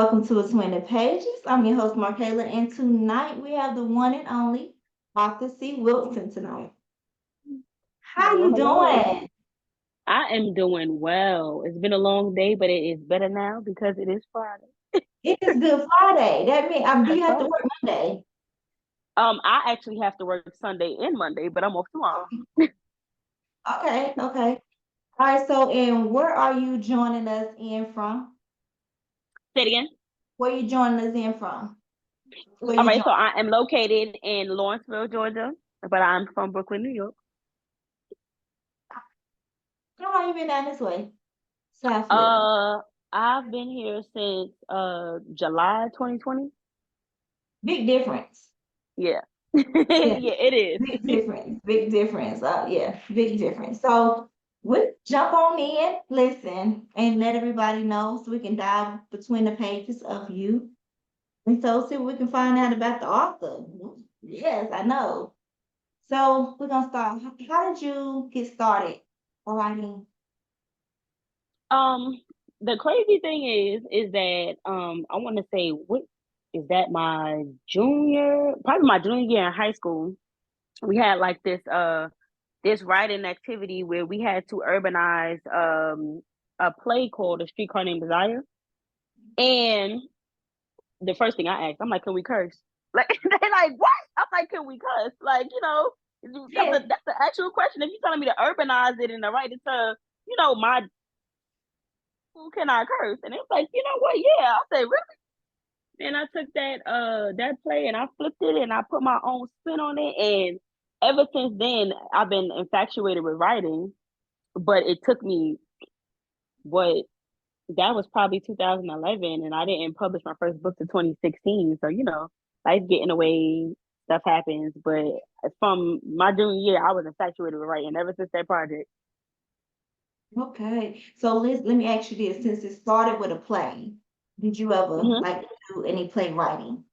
Welcome to Between the Pages. I'm your host, Markela, and tonight we have the one and only Arthur C. Wilson tonight. How Hello, you hello. doing? I am doing well. It's been a long day, but it is better now because it is Friday. It is Good Friday. That means do That's you have to right. work Monday? I actually have to work Sunday and Monday, but I'm off tomorrow. Okay, okay. All right, so and where are you joining us in from? Say it again. Where you joining us in from? Where All you right, joining? so I am located in Lawrenceville, Georgia, but I'm from Brooklyn, New York. How long you been down this way? South Philly. Uh, I've been here since July 2020. Big difference. Yeah. Yeah. Yeah, it Big is. difference, big difference. Yeah, big difference. So we jump on in, listen, and let everybody know so we can dive between the pages of you. And so see what we can find out about the author. Yes, I know. So we're gonna start. How did you get started writing? Um, the crazy thing is that I want to say what is that my junior, probably my junior year in high school. We had like this writing activity where we had to urbanize a play called A Streetcar Named Desire. And the first thing I asked, I'm like, can we curse? Like they like what? I'm like, can we curse? Like, Yes. that's the actual question. If you're telling me to urbanize it and to write it to, my who can I curse? And it was like, you know what? Yeah. I said, really? And I took that play and I flipped it and I put my own spin on it. And ever since then, I've been infatuated with writing. But it took me what that was probably 2011, and I didn't publish my first book to 2016. So life getting away, stuff happens. But from my junior year, I was infatuated with writing ever since that project. Okay. So let me ask you this: since it started with a play, did you ever Hmm. like do any playwriting?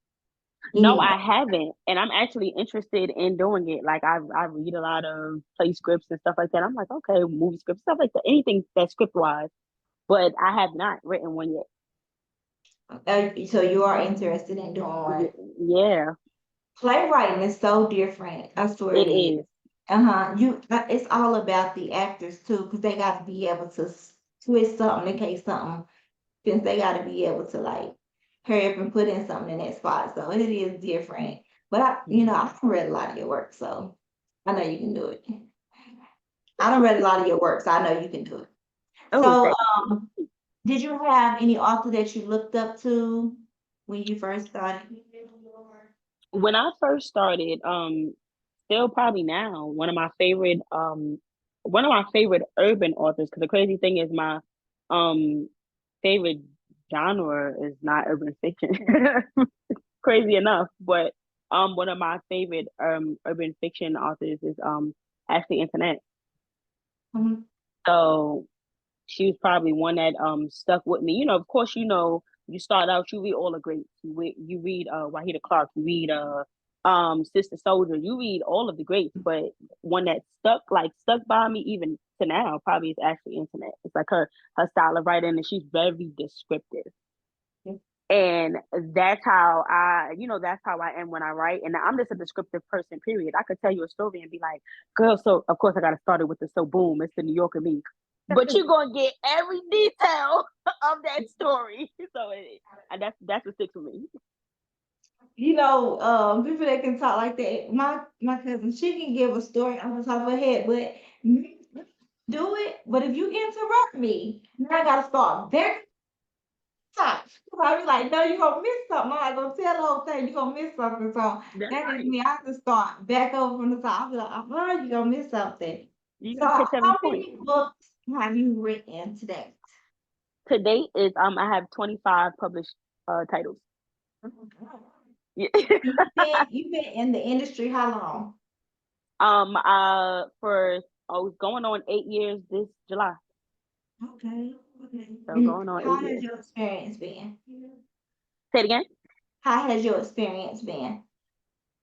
No, Any? I haven't, and I'm actually interested in doing it. Like I read a lot of play scripts and stuff like that. I'm like, okay, movie scripts, stuff like that, anything that's script wise. But I have not written one yet. So you are interested in doing one. Yeah, Playwriting is so different. I swear it it is. is. It's all about the actors too, because they got to be able to twist something in case something, since they got to be able to like hurry up and put in something in that spot. So it is different. But Mhm. I've read a lot of your work, so I know you can do it. I don't read a lot of your work, so I know you can do it. Oh, So, thank you. did you have any author that you looked up to when you first started? When I first started, still probably now, one of my favorite urban authors, because the crazy thing is my um favorite genre is not urban fiction. Crazy enough, but one of my favorite urban fiction authors is Ashley Internet. Mhm. So she was probably one that stuck with me. Of course, you start out, you read all the greats. You read Wahida Clark, you read Sister Soldier, you read all of the greats, but one that stuck by me even to now probably is actually Internet. It's like her style of writing, and she's very descriptive. And that's how I am when I write. And I'm just a descriptive person, period. I could tell you a story and be like, girl, so of course I gotta start it with the so boom, it's the New Yorker me. But you're gonna get every detail of that story. So and that's what sticks with me. People that can talk like that. My cousin, she can give a story off the top of her head, but me do it. But if you interrupt me, now I gotta start very time. I was like, no, you're gonna miss something. I'm not gonna tell the whole thing, you're gonna miss something. So That's that is right. me. I have to start back over from the top. I'll be like, you're gonna miss something. You So gotta catch every how point. many books have you written today? To date is I have 25 published titles. Oh my God. Yeah. You've been in the industry how long? For going on 8 years this July. Okay, okay. So And going on eight how has years. your experience been? Say it again. How has your experience been?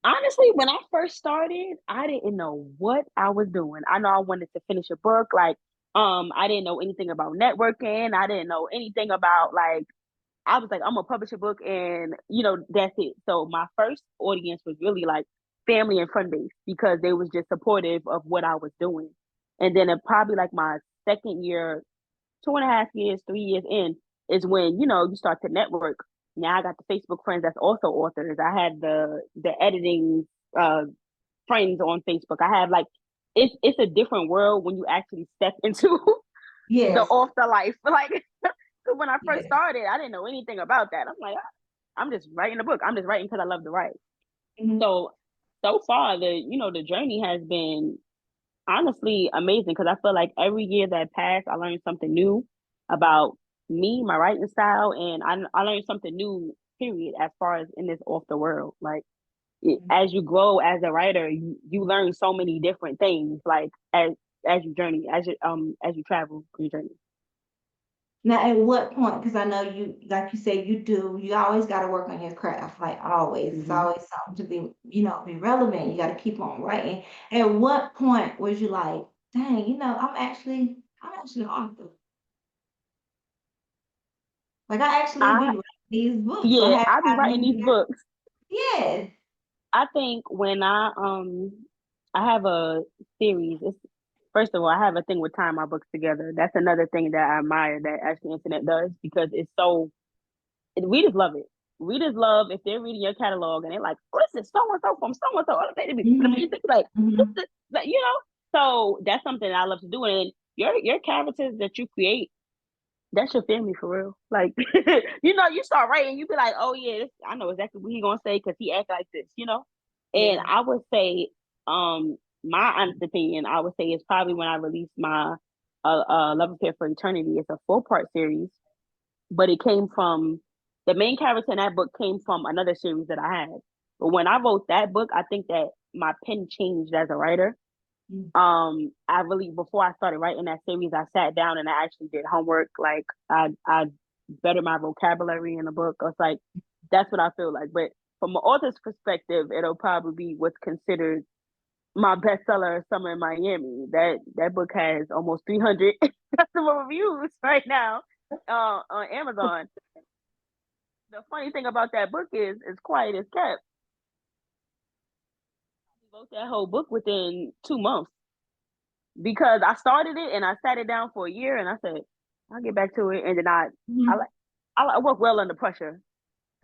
Honestly, when I first started, I didn't know what I was doing. I know I wanted to finish a book. Like, I didn't know anything about networking. I didn't know anything about like I was like, I'm gonna publish a book, and that's it. So my first audience was really like family and friend base because they was just supportive of what I was doing. And then probably like my second year, 2.5 years, 3 years in, is when you start to network. Now I got the Facebook friends that's also authors. I had the editing uh friends on Facebook. I have like it's a different world when you actually step into the Yes, author life. Like, so when I first yes. started, I didn't know anything about that. I'm like, I'm just writing a book. I'm just writing because I love to write. Mhm. So so far, the journey has been honestly amazing because I feel like every year that passed, I learned something new about me, my writing style, and I learned something new. Period. As far as in this author world, like as you grow as a writer, you learn so many different things. Like as you journey, as you travel your journey. Now, at what point, because I know you, like you said, you always got to work on your craft, like always. It's Hmm. always something to be, be relevant. You got to keep on writing. At what point was you like, dang, I'm actually an author. Like I actually be I writing these books or Yeah, have I be gotten writing into these that. books. Yes. I think when I have a series. It's first of all, I have a thing with tying my books together. That's another thing that I admire that actually internet does because it's so readers love it. Readers love if they're reading your catalog and they're like, "Oh, this is so and so from so and so." They be the Hmm. music like, "What's Hmm. this?" Like, So that's something that I love to do. And your characters that you create, that's your family for real. Like, you start writing, you be like, "Oh yeah, I know exactly what he gonna say because he act like this." And Yeah. I would say, my honest opinion, I would say it's probably when I released my Love Affair for Eternity. It's a 4-part series, but it came from the main character in that book came from another series that I had. But when I wrote that book, I think that my pen changed as a writer. I really before I started writing that series, I sat down and I actually did homework. Like I bettered my vocabulary in the book. It's like that's what I feel like. But from an author's perspective, it'll probably be what's considered my bestseller, Summer in Miami. That book has almost 300 customer reviews right now on Amazon. The funny thing about that book is, it's quiet as kept. I wrote that whole book within 2 months because I started it and I sat it down for a year and I said I'll get back to it, and then I Hmm. like I work well under pressure.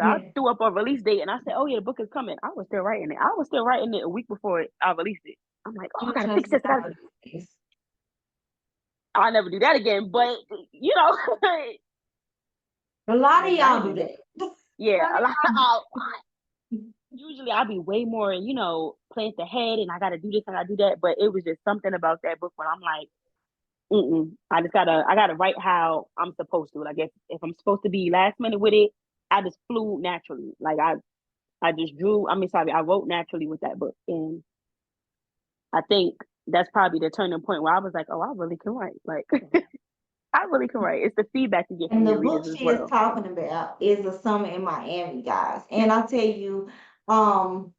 So I Yeah. threw up a release date and I said, "Oh yeah, the book is coming." I was still writing it. I was still writing it a week before I released it. I'm like, "Oh, I Which gotta is fix this. how it is. I'll never do that again." But you know, A lot of was y'all do writing. that. Yeah, A lot a of lot. y'all. Usually I'll be way more, plans ahead and I gotta do this and I do that. But it was just something about that book when I'm like, I gotta write how I'm supposed to. Like if I'm supposed to be last minute with it, I just flew naturally. Like I just drew. I mean, sorry, I wrote naturally with that book, and I think that's probably the turning point where I was like, oh, I really can write. Like I really can write. It's the feedback you get from And the your readers book as she is well. talking about is A Summer in Miami, guys. And I tell you, um,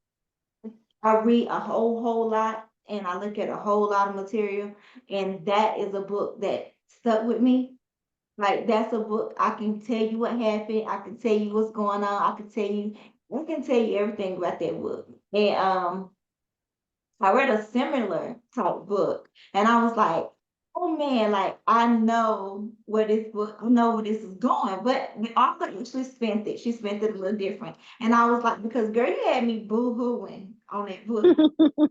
I read a whole lot and I look at a whole lot of material, and that is a book that stuck with me. Like that's a book I can tell you what happened, I can tell you what's going on, I can tell you everything about that book. And I read a similar type book and I was like, oh man, like I know where this is going. But the author actually spent it. She spent it a little different. And I was like, because girl, you had me boo-hooing on that book.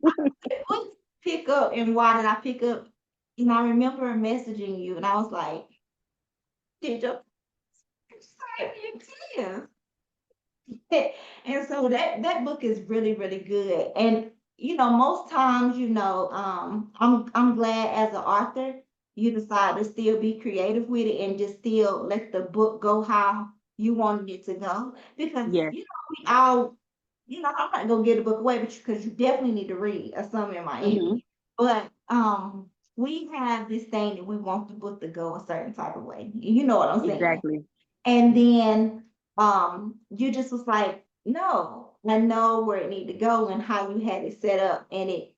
What did I pick up and why did I pick up? And I remember messaging you and I was like, did you save your tears? And so that book is really really good. And most times, I'm glad as an author you decide to still be creative with it and just still let the book go how you wanted it to go, because Yes. we all, I'm not gonna get a book away, but because you definitely need to read A Summer in Hmm. Miami. But we have this thing that we want the book to go a certain type of way. You know what I'm saying? Exactly. And then you just was like, no, I know where it need to go and how you had it set up and it's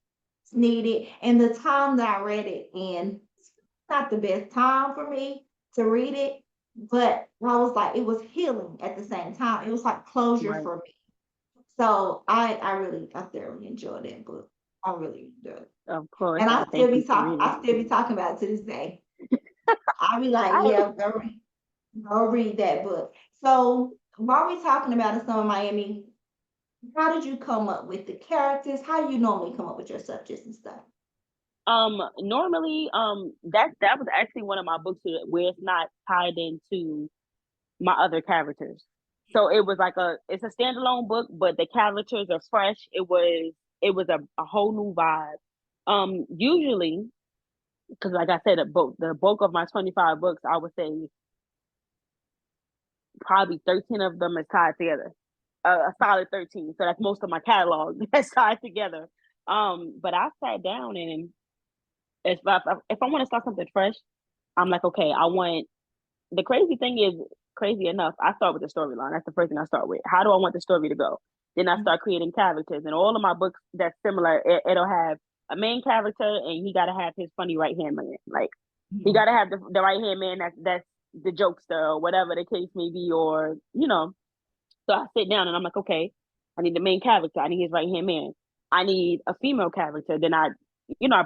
needed. And the time that I read it in, it's not the best time for me to read it. but I was like, it was healing at the same time. It was like closure Right. for me. So I thoroughly enjoyed that book. I really enjoyed it. Of course. And I thank you for reading I it still be too. talking about it to this day. I be like, I yeah, go read that book. So while we talking about the Summer Miami, how did you come up with the characters? How do you normally come up with your subjects and stuff? normally that was actually one of my books where it's not tied into my other characters. So it was like it's a standalone book, but the characters are fresh. It was a whole new vibe. Usually, because like I said, the bulk of my 25 books, I would say probably 13 of them is tied together. A solid 13. So that's most of my catalog that's tied together. But I sat down and if I want to start something fresh, I'm like, okay, I want the crazy thing is crazy enough. I start with the storyline. That's the first thing I start with. How do I want the story to go? Then I start creating characters, and all of my books that's similar. It'll have a main character, and he got to have his funny right hand man. Like he got to have the right hand man. That's the jokester or whatever the case may be, or you know. So I sit down and I'm like, okay, I need the main character. I need his right hand man. I need a female character. Then I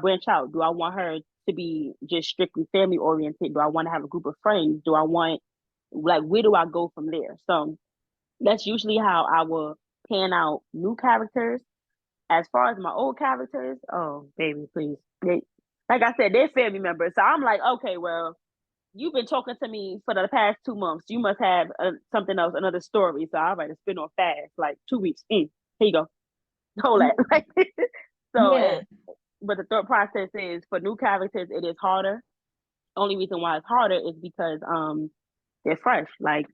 branch out. Do I want her to be just strictly family oriented? Do I want to have a group of friends? Do I want like where do I go from there? So that's usually how I will pan out new characters. As far as my old characters, oh baby, please. Like I said, they're family members. So I'm like, okay, well, you've been talking to me for the past 2 months. You must have something else, another story. So I'll write a spin off fast, like 2 weeks. Here you go. Hold that. Like, so, Yeah. but the thought process is for new characters, it is harder. Only reason why it's harder is because they're fresh. Like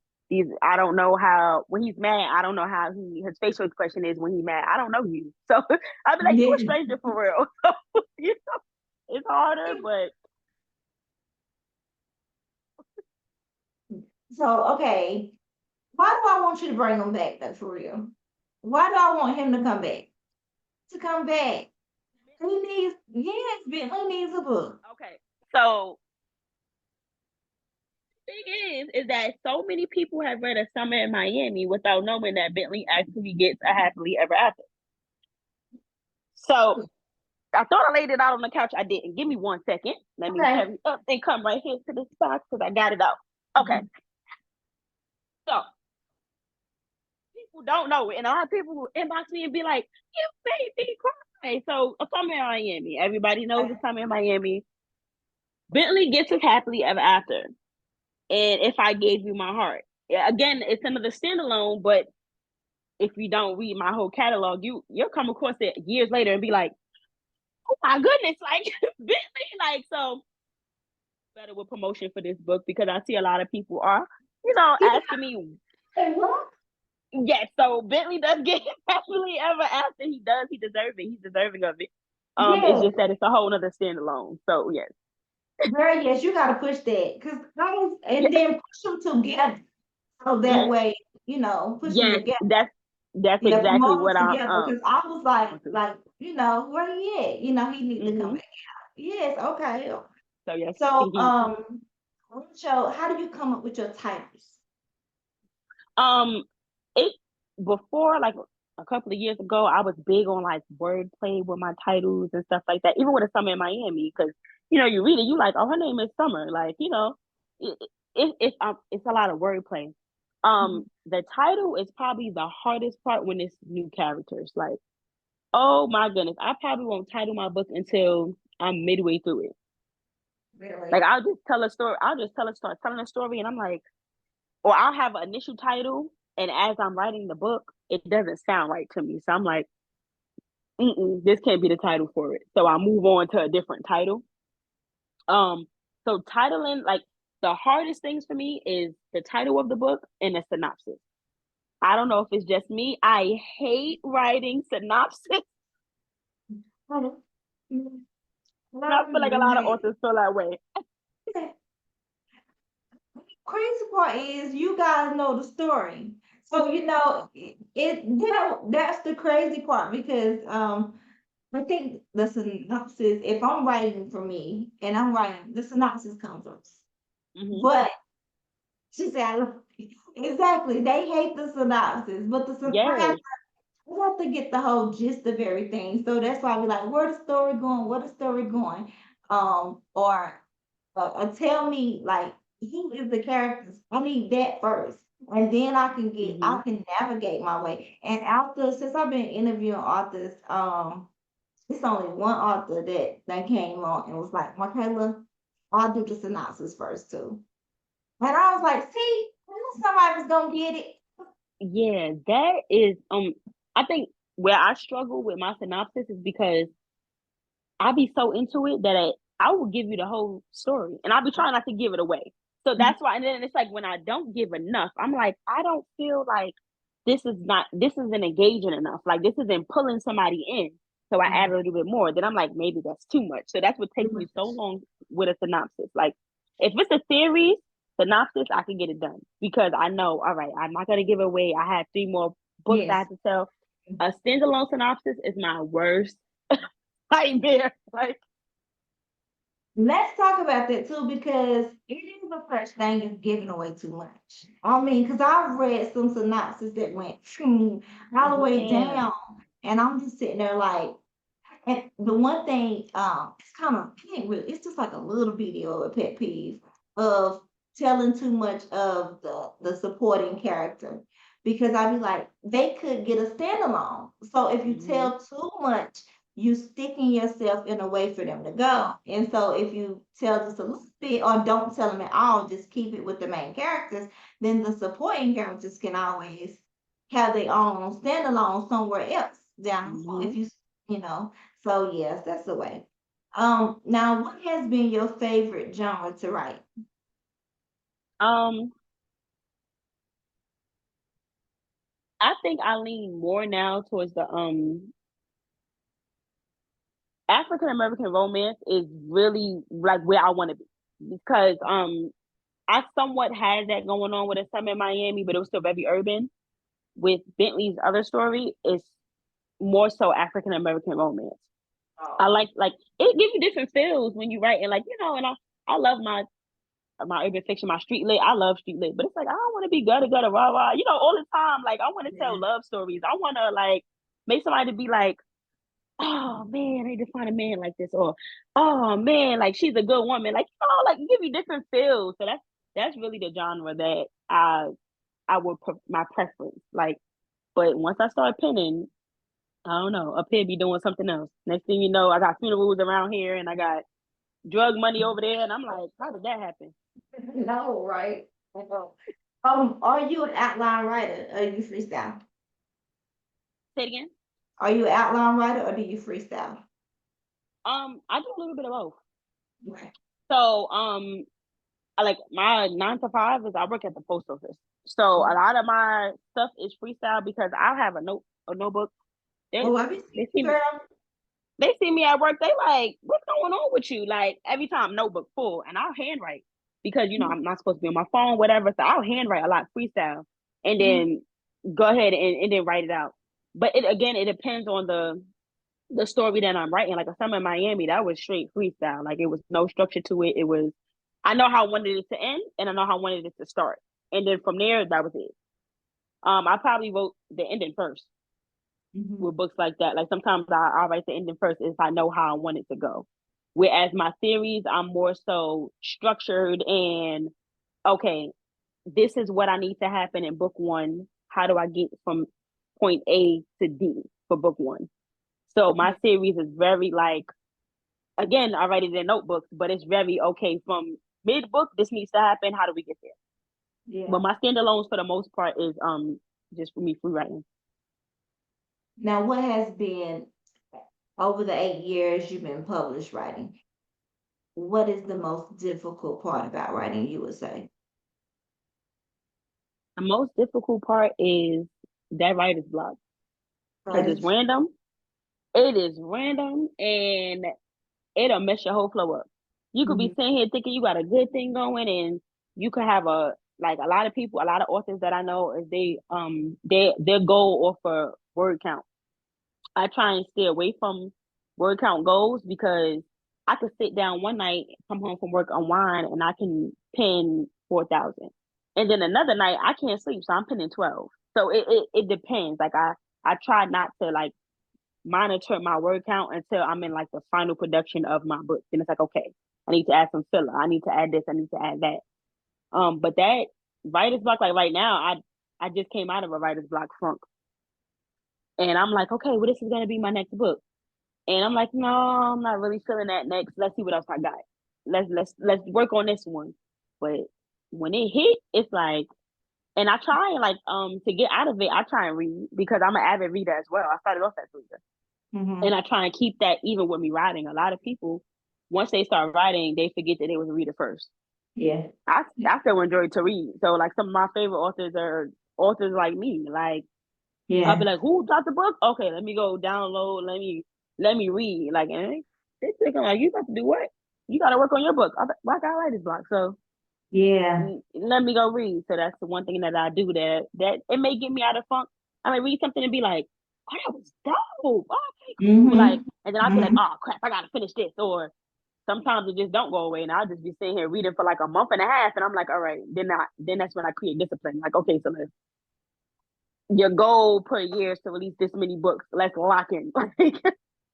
I don't know how when he's mad. I don't know how his facial expression is when he's mad. I don't know you, so I'll be like, you a Yeah. stranger for real. So, it's harder, but So, okay, why do I want you to bring him back though, for real? Why do I want him to come back? To come back. He needs, yes, Bentley needs a book. okay. So thing is that so many people have read A Summer in Miami without knowing that Bentley actually gets a happily ever after. So I thought I laid it out on the couch. I didn't. Give me 1 second. Let me Okay. hurry up and come right here to this box because I got it out. Okay. So people don't know it. And a lot of people will inbox me and be like, you made me cry. So A Summer in Miami. Everybody knows A Summer in Miami. Bentley gets us happily ever after. And If I Gave You My Heart. Yeah, again, it's another standalone, but if you don't read my whole catalog, you'll come across it years later and be like, oh my goodness, like Bentley, like so better with promotion for this book because I see a lot of people are, asking me, Hey, what? yes, so Bentley does get happily ever after he does, he deserves it. He's deserving of it. It's Yes, just that it's a whole other standalone. So yes. very yes, you gotta push that. Cause I was, and Yes, then push them together. So that way, push them yes, together. that's Yeah, exactly promote what them I together. Cause I was want to. where he at? He needs to come Mm-hmm. back out. Yes, okay. So yes. So, how do you come up with your titles? Um, it before like a couple of years ago, I was big on like wordplay with my titles and stuff like that. Even with A Summer in Miami, because you read it, you like, oh, her name is Summer. Like it's a lot of wordplay. Mhm. The title is probably the hardest part when it's new characters. Like, oh my goodness, I probably won't title my book until I'm midway through it. Like Really? I'll just tell a story. I'll just start telling a story, and I'm like or I'll have an initial title, and as I'm writing the book, it doesn't sound right to me. So I'm like, this can't be the title for it. So I move on to a different title. Um, so titling, like the hardest things for me is the title of the book and the synopsis. I don't know if it's just me. I hate writing synopsis. Mhm. Mhm. And I feel like a lot of Hey, authors feel that way. crazy part is you guys know the story. So that's the crazy part because I think the synopsis, if I'm writing for me and I'm writing, the synopsis comes first. Hmm. But She said, I love you. Exactly. They hate the synopsis, but Yes. I have to get the whole gist of everything. So that's why I be like, where the story going? Where the story going? Or tell me like who is the characters? I need that first, and then I Hmm. can navigate my way. And after since I've been interviewing authors, it's only one author that came on and was like, Markela, I'll do the synopsis first too. And I was like, see, I knew somebody was gonna get it. Yeah, that is I think where I struggle with my synopsis is because I be so into it that I will give you the whole story and I'll be trying not to give it away. So Mhm. that's why, and then it's like when I don't give enough, I'm like, I don't feel like this isn't engaging enough. Like this isn't pulling somebody in. So I add a little bit more. Then I'm like, maybe that's too much. So that's what takes me so long with a synopsis. Like if it's a series synopsis, I can get it done because I know, all right, I'm not gonna give it away. I have 3 more books I Yes. have to tell. A standalone synopsis is my worst nightmare. Like, Let's talk about that too, because it is a fresh thing is giving away too much. I mean, because I've read some synopsis that went all the way yeah. down, and I'm just sitting there like, and the one thing, it's kind of, it's just like a little video of a pet peeve of telling too much of the supporting character. Because I'd be like, they could get a standalone. So if you Hmm. tell too much, you sticking yourself in a way for them to go. And so if you tell just a little bit or don't tell them at all, just keep it with the main characters, then the supporting characters can always have their own standalone somewhere else down the road. Hmm. If you know, so yes, that's the way. Now what has been your favorite genre to write? Um, I think I lean more now towards the African American romance is really like where I want to be because I somewhat had that going on with a Summer in Miami, but it was still very urban. With Bentley's other story, it's more so African American romance. I Oh, like it gives you different feels when you write and like and I love my urban fiction, my street lit. I love street lit, but it's like I don't want to be gutter gutter rah rah. All the time. Like I want to tell yeah. love stories. I want to like make somebody be like, oh man, I need to find a man like this, or oh man, like she's a good woman. Like like give you different feels. So that's really the genre that I would my preference. Like, but once I start penning, I don't know, up here be doing something else. Next thing you know, I got funerals around here and I got drug money over there, and I'm like, how did that happen? No, right? I know. Are you an outline writer or you freestyle? Say it again. Are you an outline writer or do you freestyle? I do a little bit of both. Okay. So, I like my 9 to 5 is I work at the post office. So a lot of my stuff is freestyle because I have a notebook. They Oh, I've been they seeing see me girl. they see me at work. They like, what's going on with you? Like every time notebook full, and I'll handwrite because I'm not supposed to be on my phone, whatever. So I'll handwrite a lot freestyle, and Mhm. then go ahead and then write it out. But it depends on the story that I'm writing. Like a Summer in Miami, that was straight freestyle. Like it was no structure to it. It was I know how I wanted it to end and I know how I wanted it to start. And then from there, that was it. I probably wrote the ending first Mhm. with books like that. Like sometimes I write the ending first if I know how I want it to go. Whereas my theories, I'm more so structured and okay, this is what I need to happen in book one. How do I get from point A to D for book one? So my series is very like again, I write it in notebooks, but it's very okay from mid book. This needs to happen. How do we get there? But Yeah. my standalones for the most part is just for me free writing. Now, what has been over the 8 years you've been published writing? What is the most difficult part about writing, you would say? The most difficult part is that writer's block because it's Writers. random. It is random and it'll mess your whole flow up. You could be Mhm. sitting here thinking you got a good thing going, and you could have a lot of people, a lot of authors that I know is their goal off for word count. I try and stay away from word count goals because I could sit down one night, come home from work, unwind, and I can pen 4,000. And then another night I can't sleep, so I'm putting in 12. So it depends. Like I try not to like monitor my word count until I'm in like the final production of my book. Then it's like, okay, I need to add some filler. I need to add this. I need to add that. But that writer's block, like right now, I just came out of a writer's block funk, and I'm like, okay, well, this is gonna be my next book, and I'm like, no, I'm not really feeling that next. Let's see what else I got. Let's work on this one. But when it hit, it's like, and I try and like to get out of it, I try and read because I'm an avid reader as well. I started off as a reader. And I try and keep that even with me writing. A lot of people, once they start writing, they forget that they was a reader first. Yeah. I still enjoy to read. So like some of my favorite authors are authors like me. Like I'll be Yeah. like, who dropped the book? Okay, let me go download. Let me read. Like, and they thinking like, you got to do what? You got to work on your book. Why got writer's block? So Yeah. let me go read. So that's the one thing that I do that it may get me out of funk. I may read something and be like, oh, that was dope. Oh, okay, cool. Like, Mm-hmm. and then I'll be like, Mm-hmm. oh crap, I gotta finish this. Or sometimes it just don't go away, and I'll just be sitting here reading for like a month and a half, and I'm like, all right, then that's when I create discipline. Like, okay, so your goal per year is to release this many books. Let's lock in.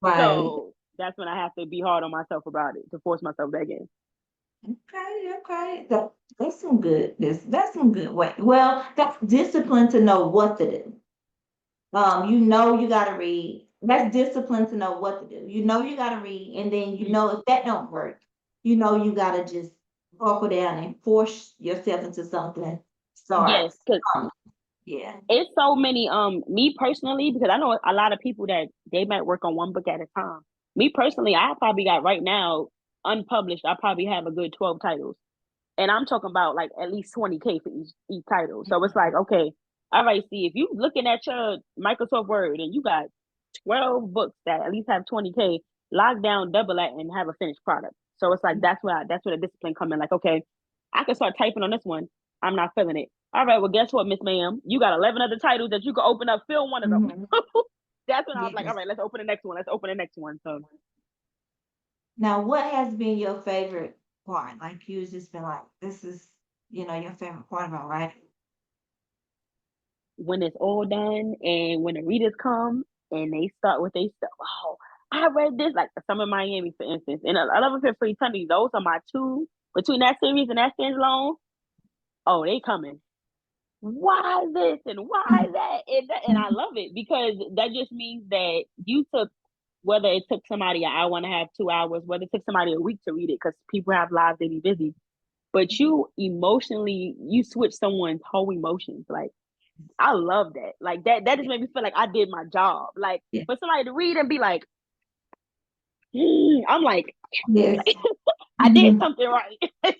Right. So that's when I have to be hard on myself about it to force myself back in. Okay, okay. That's some good. That's some good way. Well, that's discipline to know what to do. You know you gotta read. That's discipline to know what to do. You know you gotta read, and then you know if that don't work, you know you gotta just buckle down and force yourself into something. Start. Yes, because Um, yeah. it's so many me personally, because I know a lot of people that they might work on one book at a time. Me personally, I probably got right now unpublished, I probably have a good 12 titles, and I'm talking about like at least 20K for each title. So it's like, okay, all right, see, if you looking at your Microsoft Word and you got 12 books that at least have 20K, lock down, double that, and have a finished product. So it's like that's where the discipline come in. Like, okay, I can start typing on this one. I'm not feeling it. All right, well, guess what, Miss Ma'am? You got 11 other titles that you can open up. Fill one of them. Mhm. That's when I was like, all Yes. right, let's open the next one. Let's open the next one. So Now, what has been your favorite part? Like you just been like, this is, your favorite part about writing. when it's all done and when the readers come and they start with they stuff, oh, I read this, like Summer Miami, for instance, and I love it for Free Tunny. Those are my two between that series and that standalone. Oh, they coming. Why this and why that? And I love it because that just means that you took, whether it took somebody an hour and a half, 2 hours, whether it took somebody a week to read it, because people have lives, they be busy. But you emotionally, you switch someone's whole emotions. Like, I love that. Like that just made me feel like I did my job. Like Yeah. for somebody to read and be like, I'm like, Yes. I did Mhm. something right.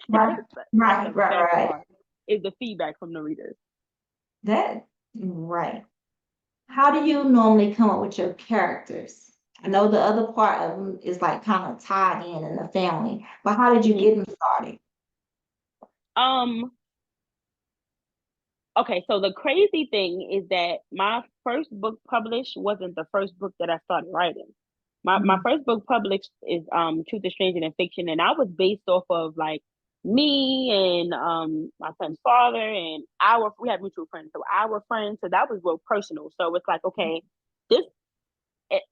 Right, That's right, the right, best right. part is the feedback from the readers. That right. How do you normally come up with your characters? I know the other part of them is like kind of tied in the family, but how did you Mhm. get them started? Um, okay, so the crazy thing is that my first book published wasn't the first book that I started writing. My Mhm, first book published is Truth is Stranger Than Fiction, and I was based off of like me and my son's father and our we have mutual friends, so our friends, so that was real personal. So it's like, okay, this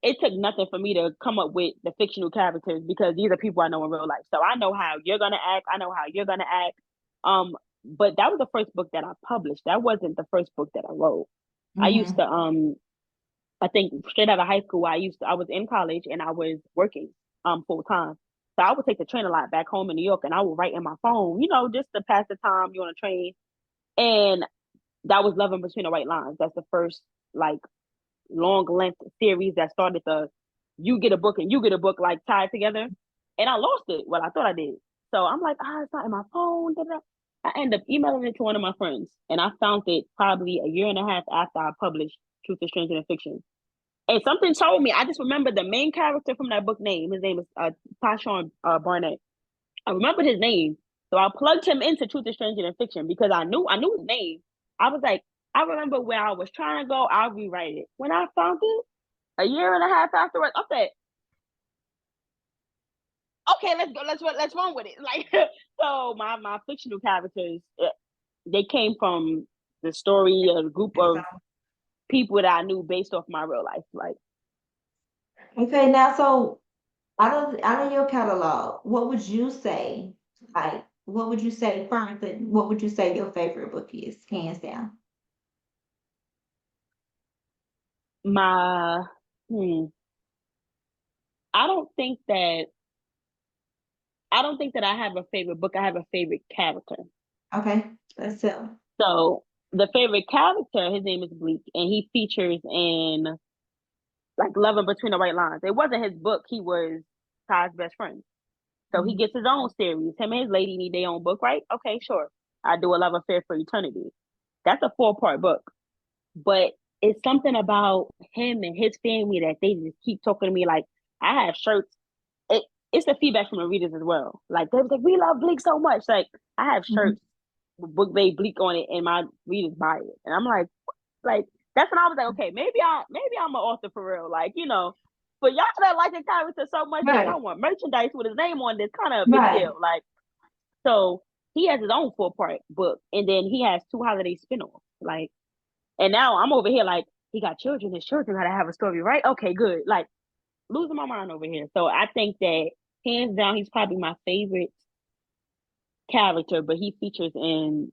it took nothing for me to come up with the fictional characters because these are people I know in real life. So I know how you're gonna act. I know how you're gonna act. Um, but that was the first book that I published. That wasn't the first book that I wrote. I used mhm, to I think straight out of high school, I was in college and I was working full time. So I would take the train a lot back home in New York and I would write in my phone, just to pass the time. You on a train, and that was Loving Between the White Lines. That's the first like long length series that started the you get a book and you get a book like tied together. And I lost it. Well, I thought I did. So I'm like, it's not in my phone. Da, da. I end up emailing it to one of my friends, and I found it probably a year and a half after I published Truth is Stranger Than Fiction. And something told me, I just remember the main character from that book name. His name is Tyshawn Barnett. I remember his name. So I plugged him into Truth is Stranger Than Fiction because I knew his name. I was like, I remember where I was trying to go, I'll rewrite it. When I found it a year and a half afterwards, I said, okay, let's go, let's run with it. Like so my fictional characters, they came from the story of a group of people that I knew based off my real life. Like, Okay, now so out of your catalog, what would you say? Like, what would you say first? And what would you say your favorite book is, hands down? my hmm, I don't think that I don't think that I have a favorite book. I have a favorite character. Okay, let's tell. So the favorite character, his name is Bleak, and he features in like Love and Between the White Lines. It wasn't his book. He was Ty's best friend. So he gets his own series. Him and his lady need their own book, right? Okay, sure. I do a love affair for eternity. That's a 4-part book. But it's something about him and his family that they just keep talking to me. Like, I have shirts. It, it's the feedback from the readers as well. Like, they was like, we love Bleak so much. Like, I have Mhm. shirts with Book Bay Bleak on it, and my readers buy it. And I'm like, that's when I was like, okay, maybe I'm an author for real. Like, but y'all that like a character so much that Right, y'all want merchandise with his name on it's kind of a big right. deal. Like, so he has his own 4-part book, and then he has 2 holiday spinoffs. Like, and now I'm over here like, he got children. His children gotta have a story, right? Okay, good. Like, losing my mind over here. So I think that hands down, he's probably my favorite character, but he features in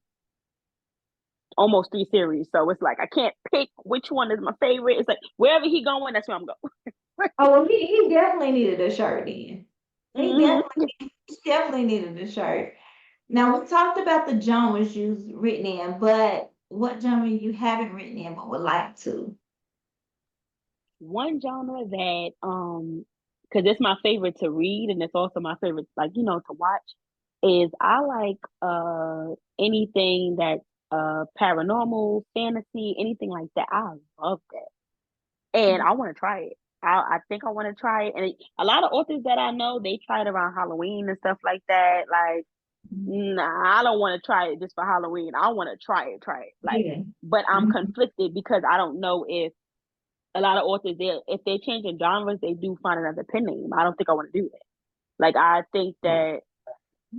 almost 3 series. So it's like I can't pick which one is my favorite. It's like wherever he going, that's where I'm going. Oh, well, he definitely needed a shirt then. He Mm-hmm. definitely needed a shirt. Now we talked about the genres you've written in, but what genre you haven't written in but would like to? One genre that because it's my favorite to read and it's also my favorite like to watch is I like anything that's paranormal, fantasy, anything like that. I love that. And I want to try it. I think I want to try it. And a lot of authors that I know, they try it around Halloween and stuff like that. Like, nah, I don't want to try it just for Halloween. I want to try it. Like, Yeah. but I'm Mhm. conflicted because I don't know if a lot of authors, if they're changing genres, they do find another pen name. I don't think I want to do that. Like, I think that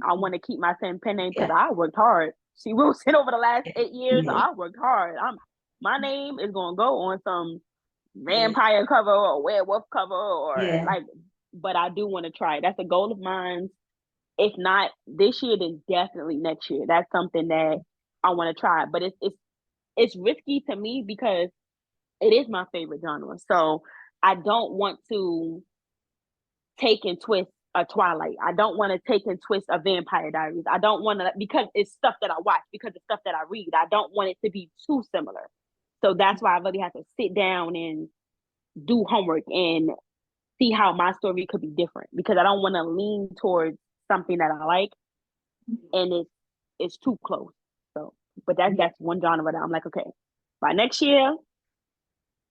I want to keep my same pen name because Yeah. I worked hard. See, Wilson, over the last 8 years, Yeah. I worked hard. My name is gonna go on some Yeah. vampire cover or werewolf cover or Yeah. like, but I do want to try it. That's a goal of mine. If not this year, then definitely next year. That's something that I want to try. But it's risky to me because it is my favorite genre. So I don't want to take and twist a Twilight. I don't want to take and twist a Vampire Diaries. I don't want to because it's stuff that I watch, because it's stuff that I read. I don't want it to be too similar. So that's why I really have to sit down and do homework and see how my story could be different because I don't want to lean towards something that I like and it's too close. So, but Yeah. that's one genre that I'm like, okay, by next year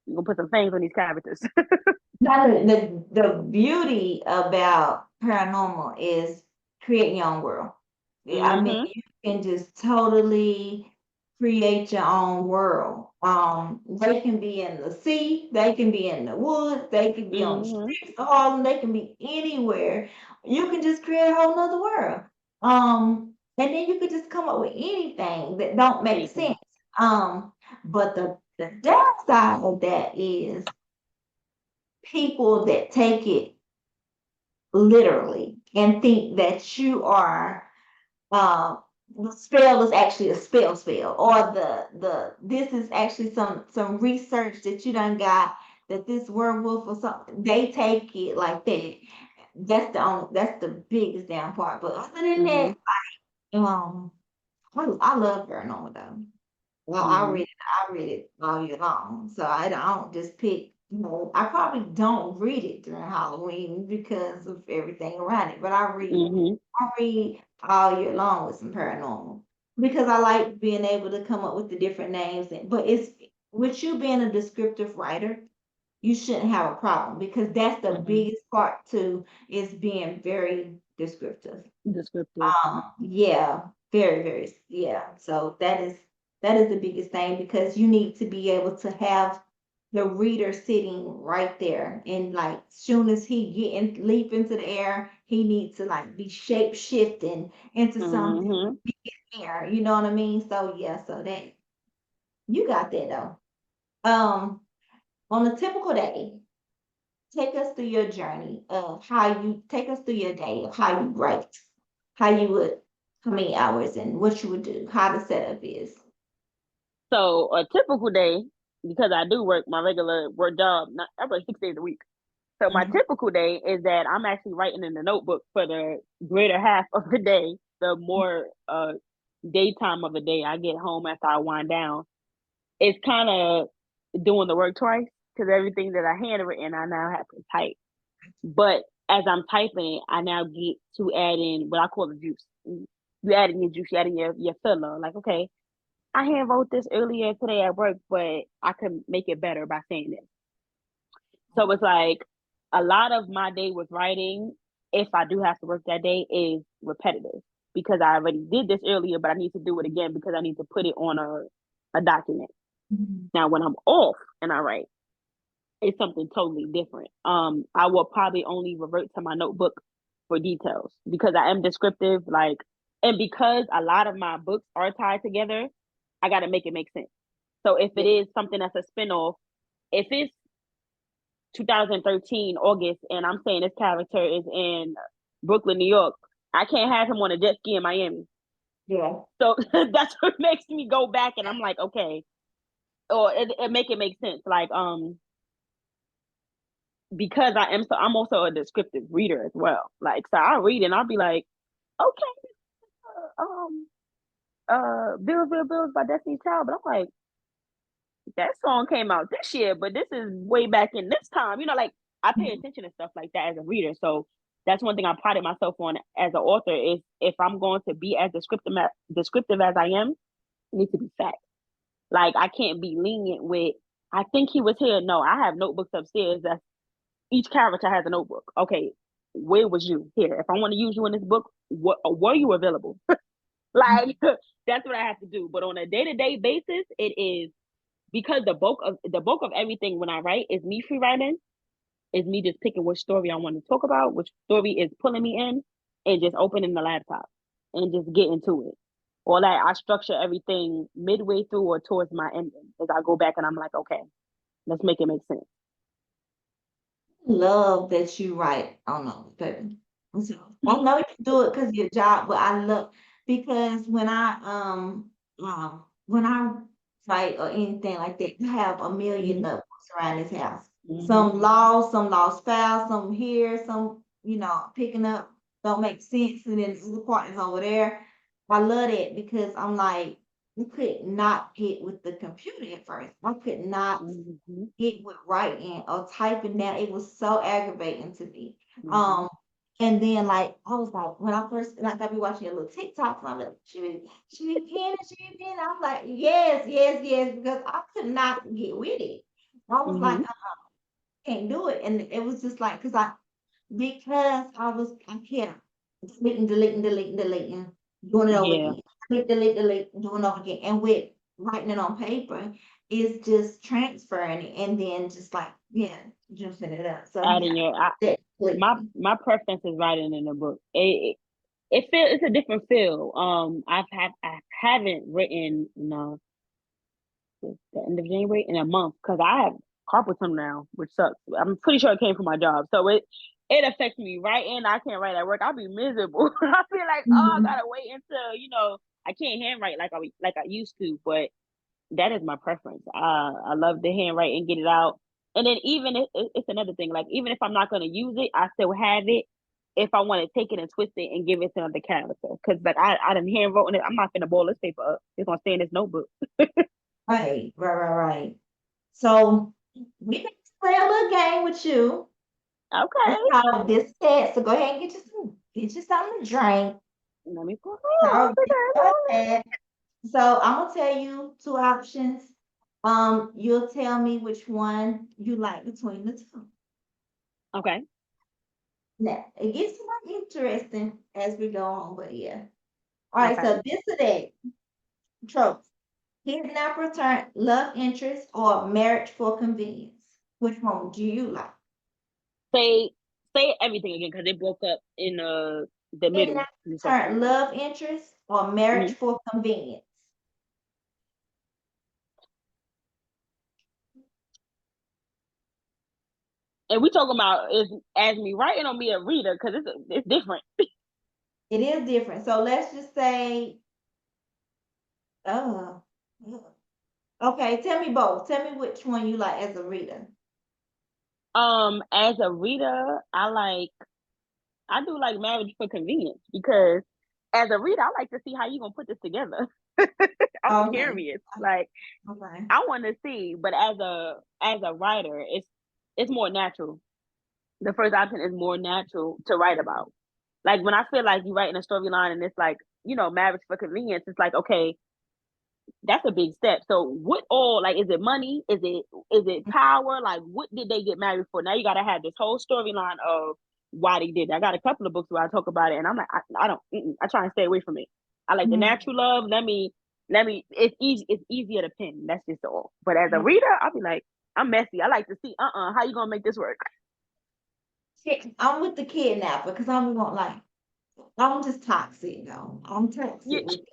we're gonna put some things on these characters. Now, the beauty about paranormal is creating your own world. Yeah, I mean, Mm-hmm. you can just totally create your own world. They can be in the sea, they can be in the woods, they can be on the Mm-hmm. streets of Harlem, they can be anywhere. You can just create a whole nother world. And then you could just come up with anything that don't make Anything. sense. But the downside of that is people that take it literally and think that you are the spell is actually a spell or the this is actually some research that you done got that this werewolf or something they take it like that. That's the biggest down part. But other than Mm-hmm. that, um I love paranormal though. Well, Mm-hmm. I read it all year long. So I don't just pick, I probably don't read it during Halloween because of everything around it, but Mm-hmm. I read all year long with some paranormal because I like being able to come up with the different names. But it's with you being a descriptive writer, you shouldn't have a problem because that's the Mm-hmm. biggest part too, is being very descriptive. Descriptive. Yeah, yeah. So that is the biggest thing because you need to be able to have the reader sitting right there, and like soon as he leap into the air, he needs to like be shape shifting into something Mm-hmm. there. You know what I mean? So yeah, so that you got that though. On a typical day, take us through your journey of how you take us through your day of how you write, how you would, how many hours and what you would do, how the setup is. So a typical day, because I do work my regular work job, not I work 6 days a week. So my Mhm. typical day is that I'm actually writing in the notebook for the greater half of the day. The more daytime of the day I get home after I wind down, it's kind of doing the work twice because everything that I handwritten I now have to type. But as I'm typing it, I now get to add in what I call the juice. You add in your juice, you add in your filler. Like, okay, I hand wrote this earlier today at work, but I can make it better by saying this. So it's like a lot of my day with writing, if I do have to work that day, is repetitive because I already did this earlier, but I need to do it again because I need to put it on a document. Mhm. Now, when I'm off and I write, it's something totally different. I will probably only revert to my notebook for details because I am descriptive, like, and because a lot of my books are tied together, I got to make it make sense. So if it Yeah. is something that's a spinoff, if it's 2013 August and I'm saying this character is in Brooklyn, New York, I can't have him on a jet ski in Miami. Yeah. So that's what makes me go back and I'm like, okay, or it make it make sense. Like because I'm also a descriptive reader as well. Like so I read and I'll be like, okay, Bills, Bill, Bills by Destiny's Child, but I'm like, that song came out this year, but this is way back in this time. You know, like I pay Mhm. attention to stuff like that as a reader. So that's one thing I prided myself on as an author is if I'm going to be as descriptive as I am, it needs to be fact. Like I can't be lenient with I think he was here. No, I have notebooks upstairs that each character has a notebook. Okay, where was you here? If I want to use you in this book, what were you available? Like that's what I have to do. But on a day-to-day basis, it is because the bulk of everything when I write is me free writing, is me just picking which story I want to talk about, which story is pulling me in, and just opening the laptop and just getting to it. Or like I structure everything midway through or towards my ending as I go back and I'm like, okay, let's make it make sense. Love that you write on those paper. So I know you do it because of your job, but I love because when I write or anything like that, I have a million Mm-hmm. notebooks around this house. Mm-hmm. Some lost files, some here, some picking up don't make sense, and then the other part is over there. I love it because I'm like, you could not get with the computer at first. I could not Mm-hmm. get with writing or typing down. It was so aggravating to me. Mm-hmm. Um, and then like I was like, when I first like I be watching a little TikTok, and I'm like, she be penning, she be penning. I'm like, yes, yes, yes, because I could not get with it. I was like, Mm-hmm. I can't do it. And it was just like, because I kept deleting, doing it over Yeah, again. Delete, doing it over again. And with writing it on paper, it's just transferring it and then just like, yeah, juicing it up. So adding yeah, your that my completely. my preference is writing in a book. It feel it's a different feel. I haven't written the end of January in a month because I have carpal tunnel now, which sucks. I'm pretty sure it came from my job, so it affects me. Writing, I can't write at work. I'll be miserable. I feel like oh, I Mhm. gotta wait until I can't handwrite like I used to, but that is my preference. I love the handwrite and get it out. And then even it's another thing. Like even if I'm not gonna use it, I still have it. If I want to take it and twist it and give it to another character, because like I done handwrote it, I'm not gonna ball this paper up. It's gonna stay in this notebook. Right. So we can play a little game with you. It's Okay, called this test. So go ahead and get you something to drink. let me put So it this test. So I'm gonna tell you two options. You'll tell me which one you like between the two. Okay, Now it gets more interesting as we go on, but yeah. All right, okay, so this or that trope. Kidnapper turned love interest or marriage for convenience? Which one do you like? Say say everything again because it broke up in the middle Kidnapper of the question. turned love interest or marriage Hmm. for convenience? And we talking about is as me writing or me a reader because it's different. It is different. So let's just say, oh, okay, tell me both. Tell me which one you like as a reader. As a reader, I do like marriage for convenience because as a reader, I like to see how you gonna put this together. I'm Okay, curious. Like okay. I want to see, but as a writer, it's more natural. The first option is more natural to write about. Like when I feel like you're writing a storyline and it's like, marriage for convenience, it's like, okay, that's a big step. So what all like is it money? Is it power? Like what did they get married for? Now you gotta have this whole storyline of why they did. I got a couple of books where I talk about it and I'm like, I don't I try and stay away from it. I like the Mhm. natural love. Let me it's easier to pin. That's just all. But as a reader, I'll be like, I'm messy. I like to see, how you gonna make this work? I'm with the kidnapper because I'm not like I'm just toxic though. I'm Yeah. toxic with it.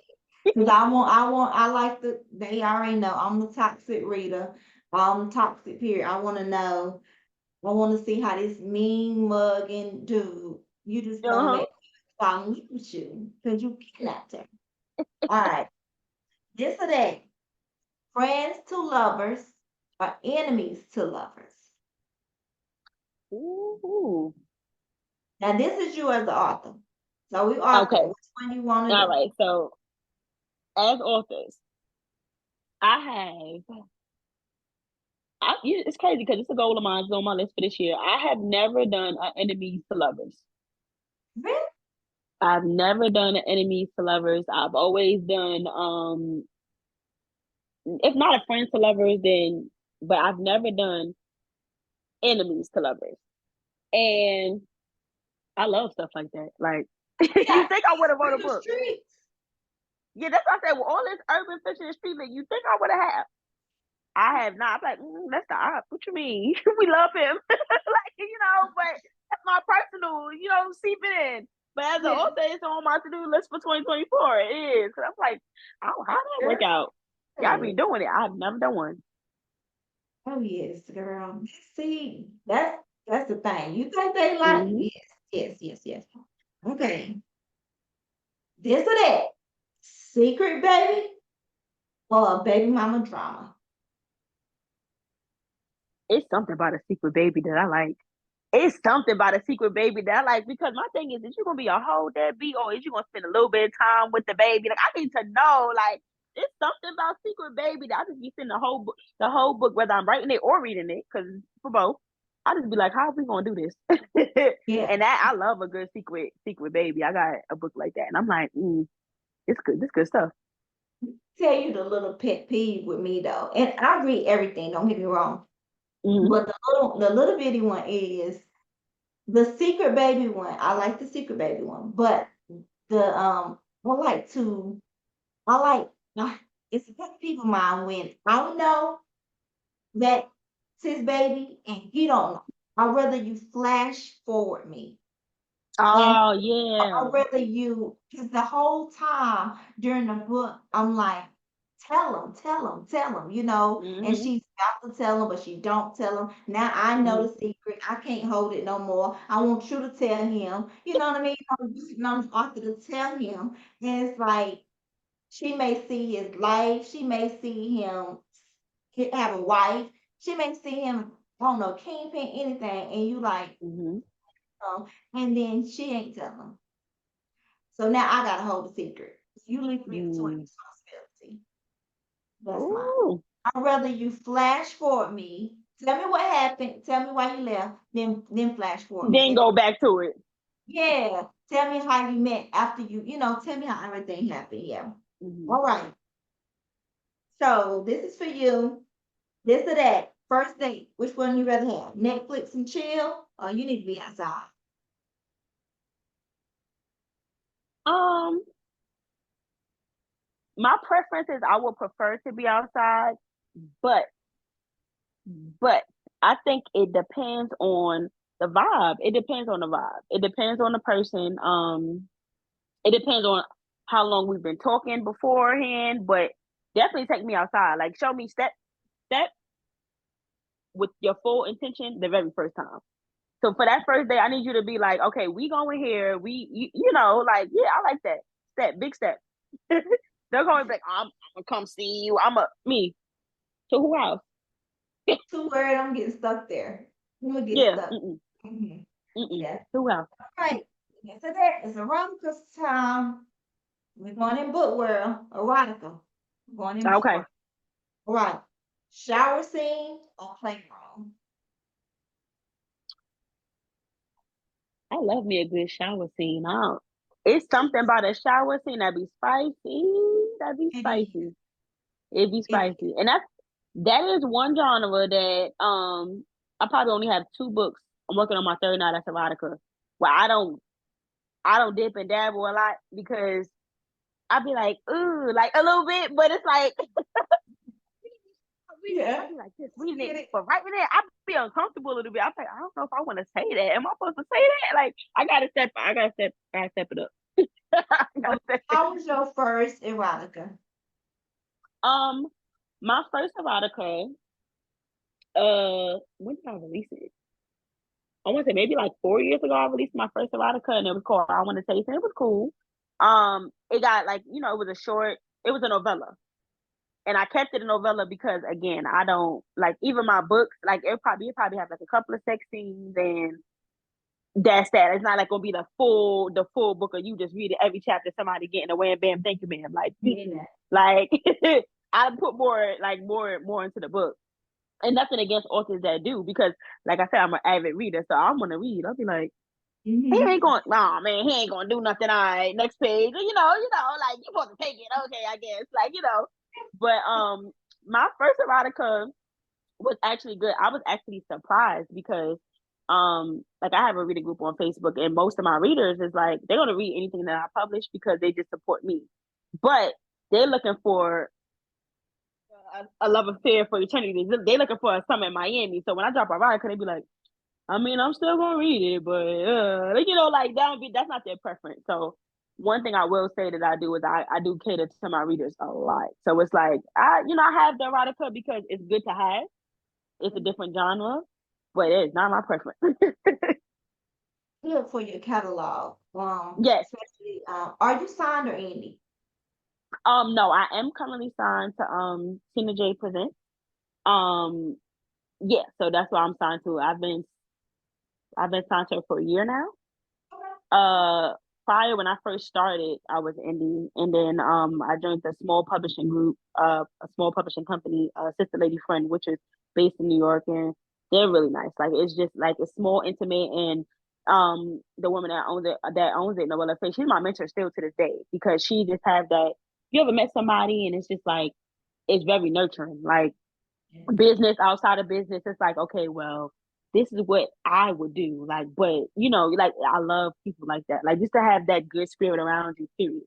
Because I like they already know I'm the toxic reader. I'm toxic period. I want to see how this mean mugging dude, you just gonna Uh-huh. make me fall in love with you because you kidnapped her. All right. This or that. Friends to lovers or enemies to lovers. Ooh. Now this is you as the author. So we Okay. arguing which one you want to All do. right. So as authors, I have it's crazy because it's a goal of mine. It's on my list for this year. I have never done an enemies to lovers. Really? I've never done an enemies to lovers. I've always done if not a friends to lovers, then but I've never done enemies to lovers. And I love stuff like that. Like Yeah, you think I would have wrote a read the book. streets. Yeah, that's what I said. With all this urban fiction and street lit, you think I would have. I have not. I'm like, that's the op. What you mean? We love him. Like, but that's my personal, seeping in. But as an Yeah. author, it's on my to-do list for 2024. It is. Cause I'm like, oh, how did that work out? Y'all be Girl. doing it. I've never done one. Oh yes, girl. See, that's the thing. You think they like? Hmm. Yes, yes, yes, yes. Okay. This or that. Secret baby or baby mama drama. It's something about a secret baby that I like. It's something about a secret baby that I like because my thing is you gonna be a whole deadbeat or is you gonna spend a little bit of time with the baby? Like I need to know, like it's something about secret baby that I just be spending the whole book, whether I'm writing it or reading it, because for both, I just be like, how are we gonna do this? Yeah. And that I love a good secret baby. I got a book like that, and I'm like, it's good. This good stuff. Tell you the little pet peeve with me though, and I read everything. Don't get me wrong, Mm-hmm. but the little bitty one is the secret baby one. I like the secret baby one, but the I like to I like it's a pet peeve of mine when I know that it's his baby and he don't know. I'd rather you flash forward me. And Oh I'd yeah. rather you, because the whole time during the book, I'm like, tell him, tell him, tell him, and Mm-hmm. she's about to tell him, but she don't tell him. Now I know Mm-hmm. the secret. I can't hold it no more. I want you to tell him. You know what I mean? I'm waiting on the author to tell him. And it's like, she may see his life. She may see him have a wife. She may see him, I don't know, kingpin, anything. And you like, Mm-hmm. and then she ain't telling him. So now I gotta hold the secret. You leave me with too much Mm. responsibility. That's mine. Ooh. I'd rather you flash forward me. Tell me what happened. Tell me why you left. Then flash forward me. Then And go back to it. yeah, tell me how you met after tell me how everything happened. Yeah. Mm-hmm. All right. So this is for you. This or that. First date. Which one you rather have? Netflix and chill, or you need to be outside? Um, my preference is I would prefer to be outside, but I think it depends on the vibe. It depends on the vibe. It depends on the person. It depends on how long we've been talking beforehand, but definitely take me outside. Like show me step with your full intention the very first time. So for that first day, I need you to be like, okay, we going here. You know, like, yeah, I like that. Big step. They're going to be like, I'm gonna come see you. Me. To who else? Too worried I'm getting stuck there. I'm gonna get Yeah. stuck. Mm-mm, Mhm. mm-mm. Yeah. Who else? All right. Yes, so that is erotica time. We're going in book world. Erotica. We're going in book Okay. world. All right. Shower scene or playroom? I love me a good shower scene. It's something about a shower scene that be spicy. That be It is. spicy. It be It is. spicy. And that is one genre that I probably only have 2 books. I'm working on my third now, that's erotica. Well, I don't dip and dabble a lot because I'd be like, ooh, like a little bit, but it's like Yeah. I'd be like just I reading it, get it. but right there, I'd be uncomfortable a little bit. I'm like, I don't know if I want to say that. Am I supposed to say that? Like, I gotta step it up. I So gotta step it. how was your first erotica? Um, my first erotica, when did I release it? I want to say maybe like 4 years ago. I released my first erotica, and it was called "I Want to Taste," and it was cool. It got like it was it was a novella, and I kept it a novella because again, I don't like even my books. Like it probably have like a couple of sex scenes, and that's that. It's not like gonna be the full book of you just read it every chapter, somebody getting away and bam, thank you, ma'am. Like, Yeah. like I put more into the book. And nothing against authors that do, because like I said, I'm an avid reader, so I'm gonna read. I'll be like, he Mm-hmm. ain't going, nah, man, he ain't gonna do nothing. All right, next page. Like you supposed to take it, okay, I guess, But my first erotica was actually good. I was actually surprised because like I have a reader group on Facebook, and most of my readers is like they're gonna read anything that I publish because they just support me. But they're looking for a love affair for eternity. They're looking for a summer in Miami. So when I drop a erotica, they be like, I mean, I'm still gonna read it, but like that's not their preference. So one thing I will say that I do is I do cater to my readers a lot. So it's like I have the erotica because it's good to have. It's a different genre, but it's not my preference. Look for your catalog. Yes. Especially are you signed or indie? No, I am currently signed to Tina J Presents. Um yeah, so that's what I'm signed to. I've been signed to her for a year now. Uh, Prior when I first started, I was indie, and then I joined a small publishing group, a small publishing company, Sister Lady Friend, which is based in New York, and they're really nice. Like it's just like it's small, intimate, and the woman that owns it, Noella Faye, she's my mentor still to this day because she just have that. You ever met somebody and it's just like it's very nurturing, like Yeah. business outside of business. It's like okay, well this is what I would do. Like, but like I love people like that. Like just to have that good spirit around you, period.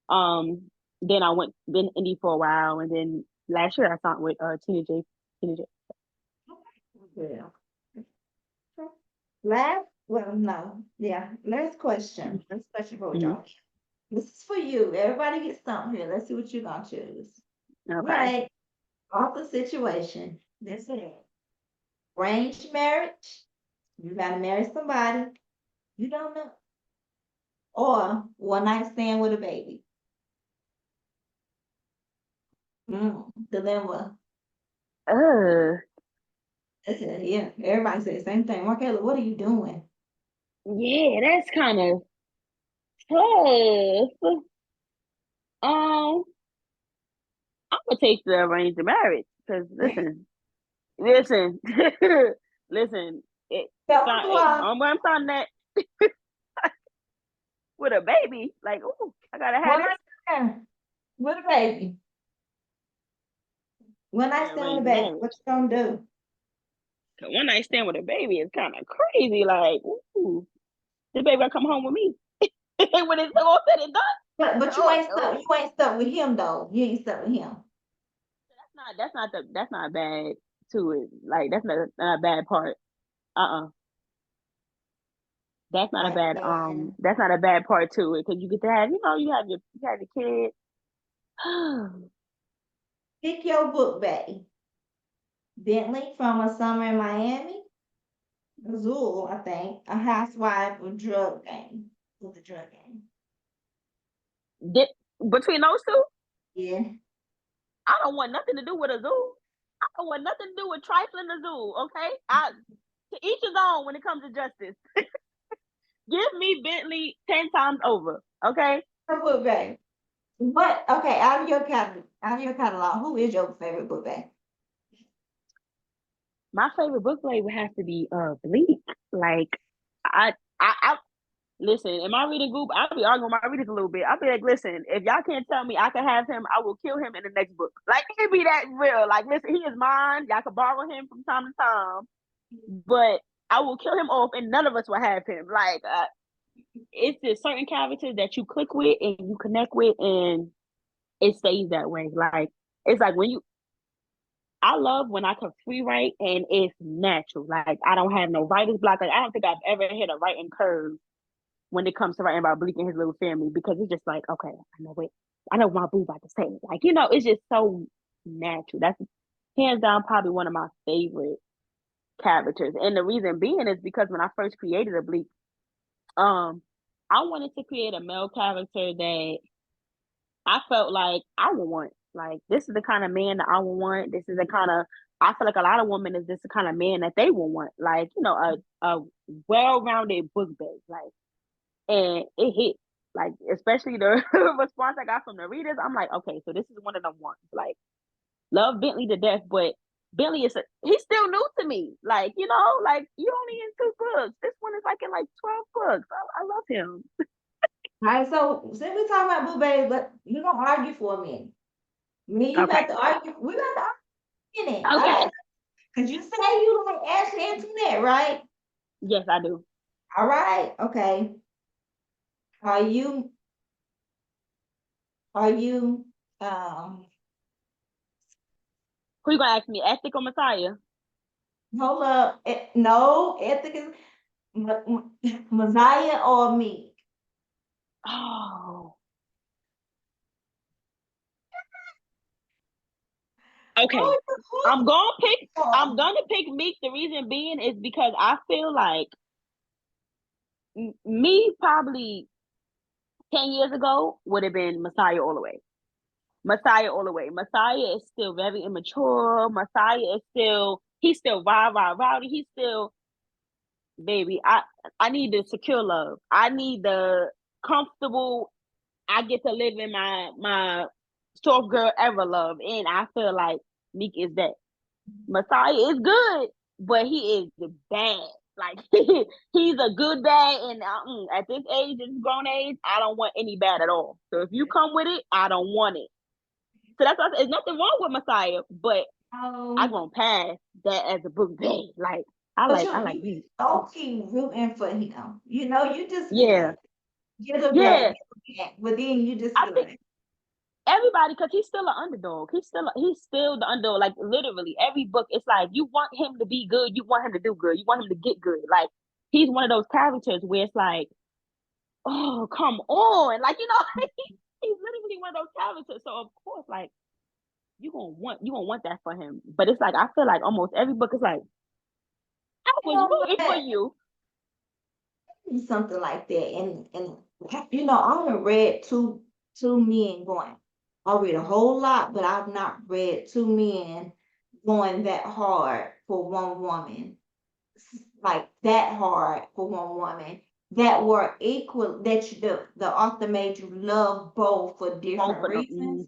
Um, then I been indie for a while, and then last year I signed with Tina J. Yeah. Last, well, no, yeah. Last question. Last question for Mm-hmm. y'all. This is for you. Everybody gets something here. Let's see what you're gonna choose. Okay. Right. Author situation. This is it. Arranged marriage. You gotta marry somebody you don't know. Or one night stand with a baby. Dilemma. Uh, Yeah, everybody says the same thing. Markela, what are you doing? yeah, that's kind of tough. Um, I'm gonna take the arranged marriage because listen, listen. It, Tell them why. I'm signing that with a baby. Like, ooh, I gotta have One this. night stand with a baby. When I Yeah, stand with a arranged baby, marriage. what you gonna do? 'Cause one night stand with a baby is kind of crazy. Like, ooh, the baby gotta come home with me when it's all said and done. But Oh no, you ain't stuck with him though. You ain't stuck with him. that's not bad to it. Like not a bad part. Uh-uh. Like, man, That's not a bad part to it because you get to have, you have your kid. pick your book bag. Bentley from A Summer in Miami. Zool, I think. A housewife of drug game. With the drug game. Did, between those two, Yeah. I don't want nothing to do with a zoo. I don't want nothing to do with trifling the zoo. Okay, I to each his own when it comes to justice. Give me Bentley 10 times over. Okay, Her book bag. What? Okay, out of your catalog, who is your favorite book bag? my favorite book play would have to be Bleak. Like I listen, in my reading group, I'll be arguing with my readers a little bit. I'll be like, listen, if y'all can't tell me I can have him, I will kill him in the next book. Like, it be that real. Like, listen, he is mine. Y'all can borrow him from time to time, but I will kill him off and none of us will have him. Like, it's just certain characters that you click with and you connect with, and it stays that way. Like, it's like I love when I can free write and it's natural. Like, I don't have no writer's block. Like, I don't think I've ever hit a writing curve when it comes to writing about Bleak and his little family because it's just like, okay, I know what my boo about to say. Like, it's just so natural. That's hands down probably one of my favorite characters. And the reason being is because when I first created a Bleak, um, I wanted to create a male character that I felt like I would want. Like, this is the kind of man that I would want. This is the kind of I feel like a lot of women is this the kind of man that they will want. Like, a well-rounded book bag. Like, and it hit. Like, especially the response I got from the readers, I'm like, okay, so this is one of them ones. Like, love Bentley to death, but Bentley he's still new to me. Like, like, you only in 2 books. This one is like in like 12 books. I love him. All right, so since we talking about book bags, but you gonna argue for a minute. Me, you Okay. got to argue. We got to argue in it. All Okay. right. Cause you say you like Ashley Antoinette, right? Yes, I do. All right. Okay. Are you are you Who you gonna ask me? Ethic or Messiah? hold up. No, ethic is Messiah or me. Oh. Okay. Who I'm gonna pick you I'm for? gonna pick Meek. The reason being is because I feel like me probably 10 years ago would have been Messiah all the way. Messiah all the way. Messiah is still very immature. Messiah is he's still rowdy. He's still, baby. I need the secure love. I need the comfortable. I get to live in my soft girl ever love, and I feel like Meek is that. Messiah is good, but he is bad. Like, he's a good dad, and at this age, this grown age, I don't want any bad at all. So if you come with it, I don't want it. So that's why there's nothing wrong with Messiah, but I Um, gonna pass that as a book bag. Like, but I you like me. okay rooting for him. You know, you just be Yeah, like, get a back, yeah. get a back. But then you just I be think like, everybody, because he's still an underdog. He's still the underdog. Like, literally, every book, it's like you want him to be good, you want him to do good, you want him to get good. Like, he's one of those characters where it's like, oh, come on, like, he's literally one of those characters. So of course, like, you gonna want that for him. But it's like I feel like almost every book is like I you was know rooting for what? you. Something like that. And you know, I haven't read two men going. I read a whole lot, but I've not read two men going that hard for one woman. Like that hard for one woman. That were equal that the author made you love both for Both different of them. reasons.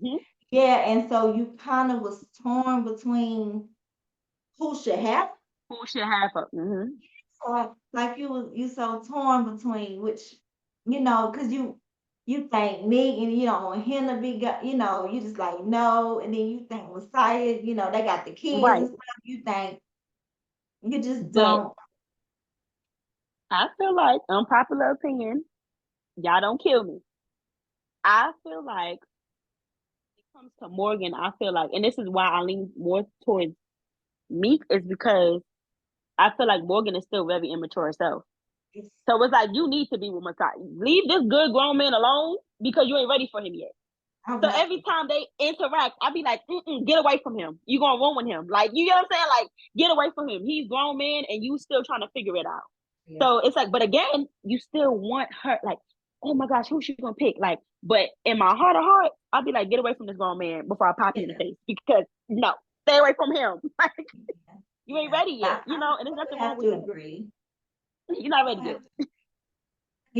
Yeah, and so you kind of was torn between who should have. Who should have her? Like you so torn between which, you know, because you think me and you don't want him to be got, you know, you just like no, and then you think Messiah, you know, they got the kids and Right. stuff. You think you just But don't. I feel like unpopular opinion, y'all don't kill me. I feel like when it comes to Morgan, I feel like, and this is why I lean more towards Meek, is because I feel like Morgan is still very immature herself. It's, So it's like you need to be with Makai. Leave this good grown man alone because you ain't ready for him yet. I'm So not. every time they interact, I be like, get away from him. You gonna ruin him. Like, you know what I'm saying? Like, get away from him. He's grown man and you still trying to figure it out. Yeah. So it's like, but again, you still want her, like, oh my gosh, who's she gonna pick? Like, but in my heart of heart, I'll be like, get away from this grown man before I pop you in the Yeah. face because no, stay away from him. Like, you ain't Yeah. ready yet, you know, and there's I nothing have wrong with to that. agree. You're not ready I yet. have to.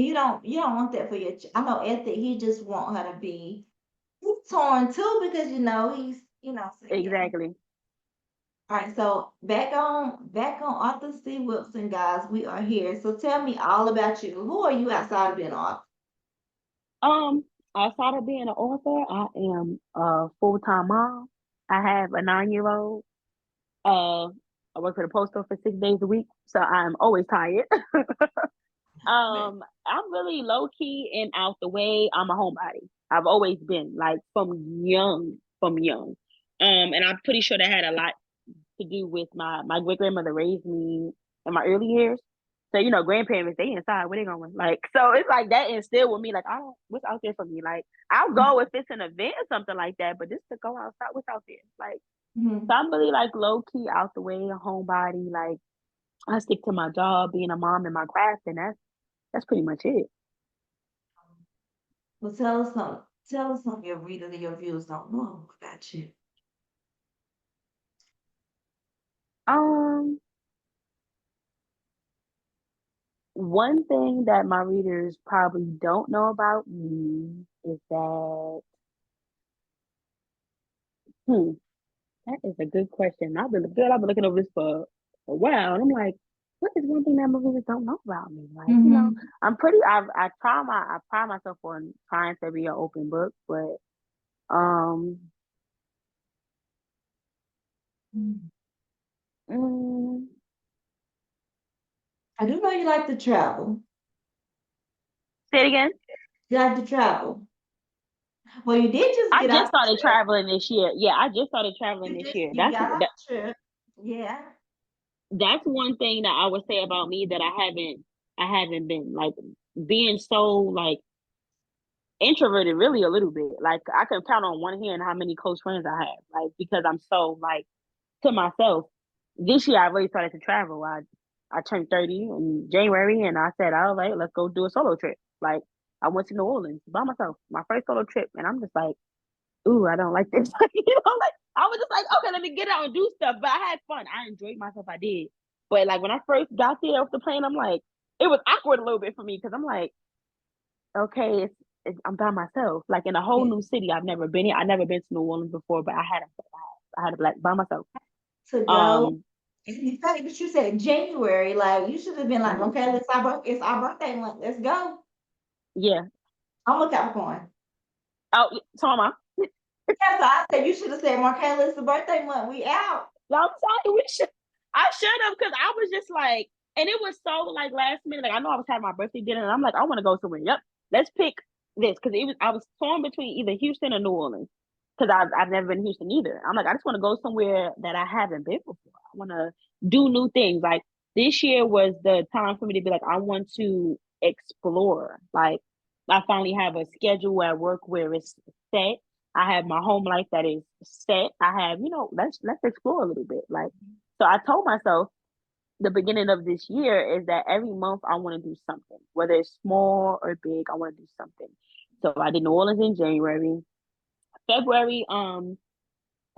You don't want that for your. I know Ethic. He just want her to be. He's torn too because he's So yeah. Exactly. All right. So back on Arthur C. Wilson, guys. We are here. So tell me all about you. Who are you outside of being an author? Um, Outside of being an author, I am a full-time mom. I have a 9-year-old. Uh, I work for the post office 6 days a week, so I'm always tired. I'm really low key and out the way. I'm a homebody. I've always been like from young. And I'm pretty sure that had a lot to do with my great grandmother raised me in my early years. So grandparents they inside where they going like so it's like that instilled with me like I don't what's out there for me like I'll go if it's an event or something like that but just to go outside what's out there like Mhm. so I'm really like low key out the way a homebody like I stick to my job being a mom and my craft and that's pretty much it. Well, tell us some of your readers and your viewers don't know about you. Um, One thing that my readers probably don't know about me is that hmm, that is a good question. I've been looking over this for a while, and I'm like, what is one thing that my readers don't know about me? Like, Mm-hmm. I'm pretty. I pride myself on trying to be an open book, but um, mm, I do know you like to travel. say it again. You like to travel. Well, you did just I get just off the started trip. traveling this year. Yeah, I just started traveling You this just year. you got off the trip. Yeah. That's one thing that I would say about me that I haven't been like being so like introverted really a little bit. Like I can count on one hand how many close friends I have. Like because I'm so like to myself. This year I really started to travel. I turned 30 in January and I said, all right, let's go do a solo trip. Like I went to New Orleans by myself, my first solo trip, and I'm just like ooh, I don't like this. Like I was just like, okay, let me get out and do stuff. But I had fun. I enjoyed myself. I did. But like when I first got there off the plane, I'm like, it was awkward a little bit for me because I'm like, okay, I'm by myself, like in a whole Yeah. new city. I've never been here. I've never been to New Orleans before, but I had a black by myself. To go. Um, And the fact that you said January, like you should have been like, mhm. okay, it's our birthday month. Let's go. Yeah. I'm a Capricorn. Oh, Tama. Yeah, so I said you should have said, Markela, it's the birthday month. We out. No, I'm sorry. I should have because I was just like, and it was so like last minute. Like I know I was having my birthday dinner, and I'm like, I want to go somewhere. Yep, let's pick this because I was torn between either Houston or New Orleans because I've never been to Houston either. I'm like, I just want to go somewhere that I haven't been before. I want to do new things. Like this year was the time for me to be like, I want to explore. Like I finally have a schedule at work where it's set. I have my home life that is set. I have, let's explore a little bit. Like, so I told myself the beginning of this year is that every month I want to do something, whether it's small or big, I want to do something. So I did New Orleans in January. February, I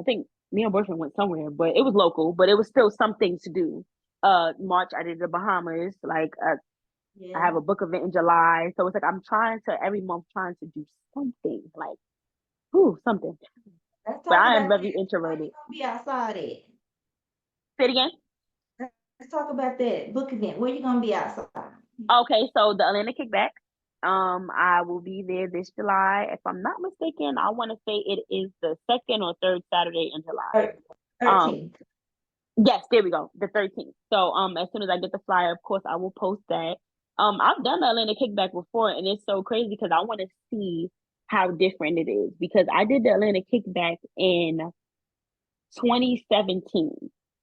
think me and boyfriend went somewhere, but it was local, but it was still something to do. March, I did the Bahamas. Like, I Yeah. have a book event in July. So it's like I'm trying to every month trying to do something, like, something. Let's But talk I am about very that. Where you introverted. gonna be outside at? Say it again. Let's talk about that book event. Where you gonna be outside? Okay, so the Atlanta Kickback. I will be there this July. If I'm not mistaken, I want to say it is the second or third Saturday in July. Thir- Um, 13th. yes, there we go, the 13th. So, as soon as I get the flyer, of course, I will post that. I've done the Atlanta Kickback before, and it's so crazy because I want to see how different it is, because I did the Atlanta Kickback in 2017.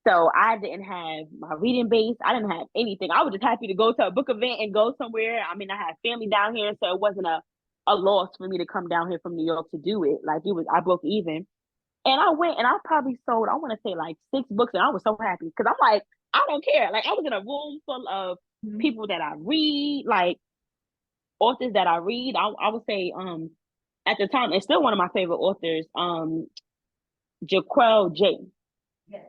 So I didn't have my reading base. I didn't have anything. I was just happy to go to a book event and go somewhere. I mean, I had family down here, so it wasn't a loss for me to come down here from New York to do it. Like, it was, I broke even. And I went and I probably sold, I want to say like 6 books, and I was so happy because I'm like, I don't care. Like, I was in a room full of Mhm. people that I read, like authors that I read. I would say at the time, it's still one of my favorite authors, Jaquel J. Yeah.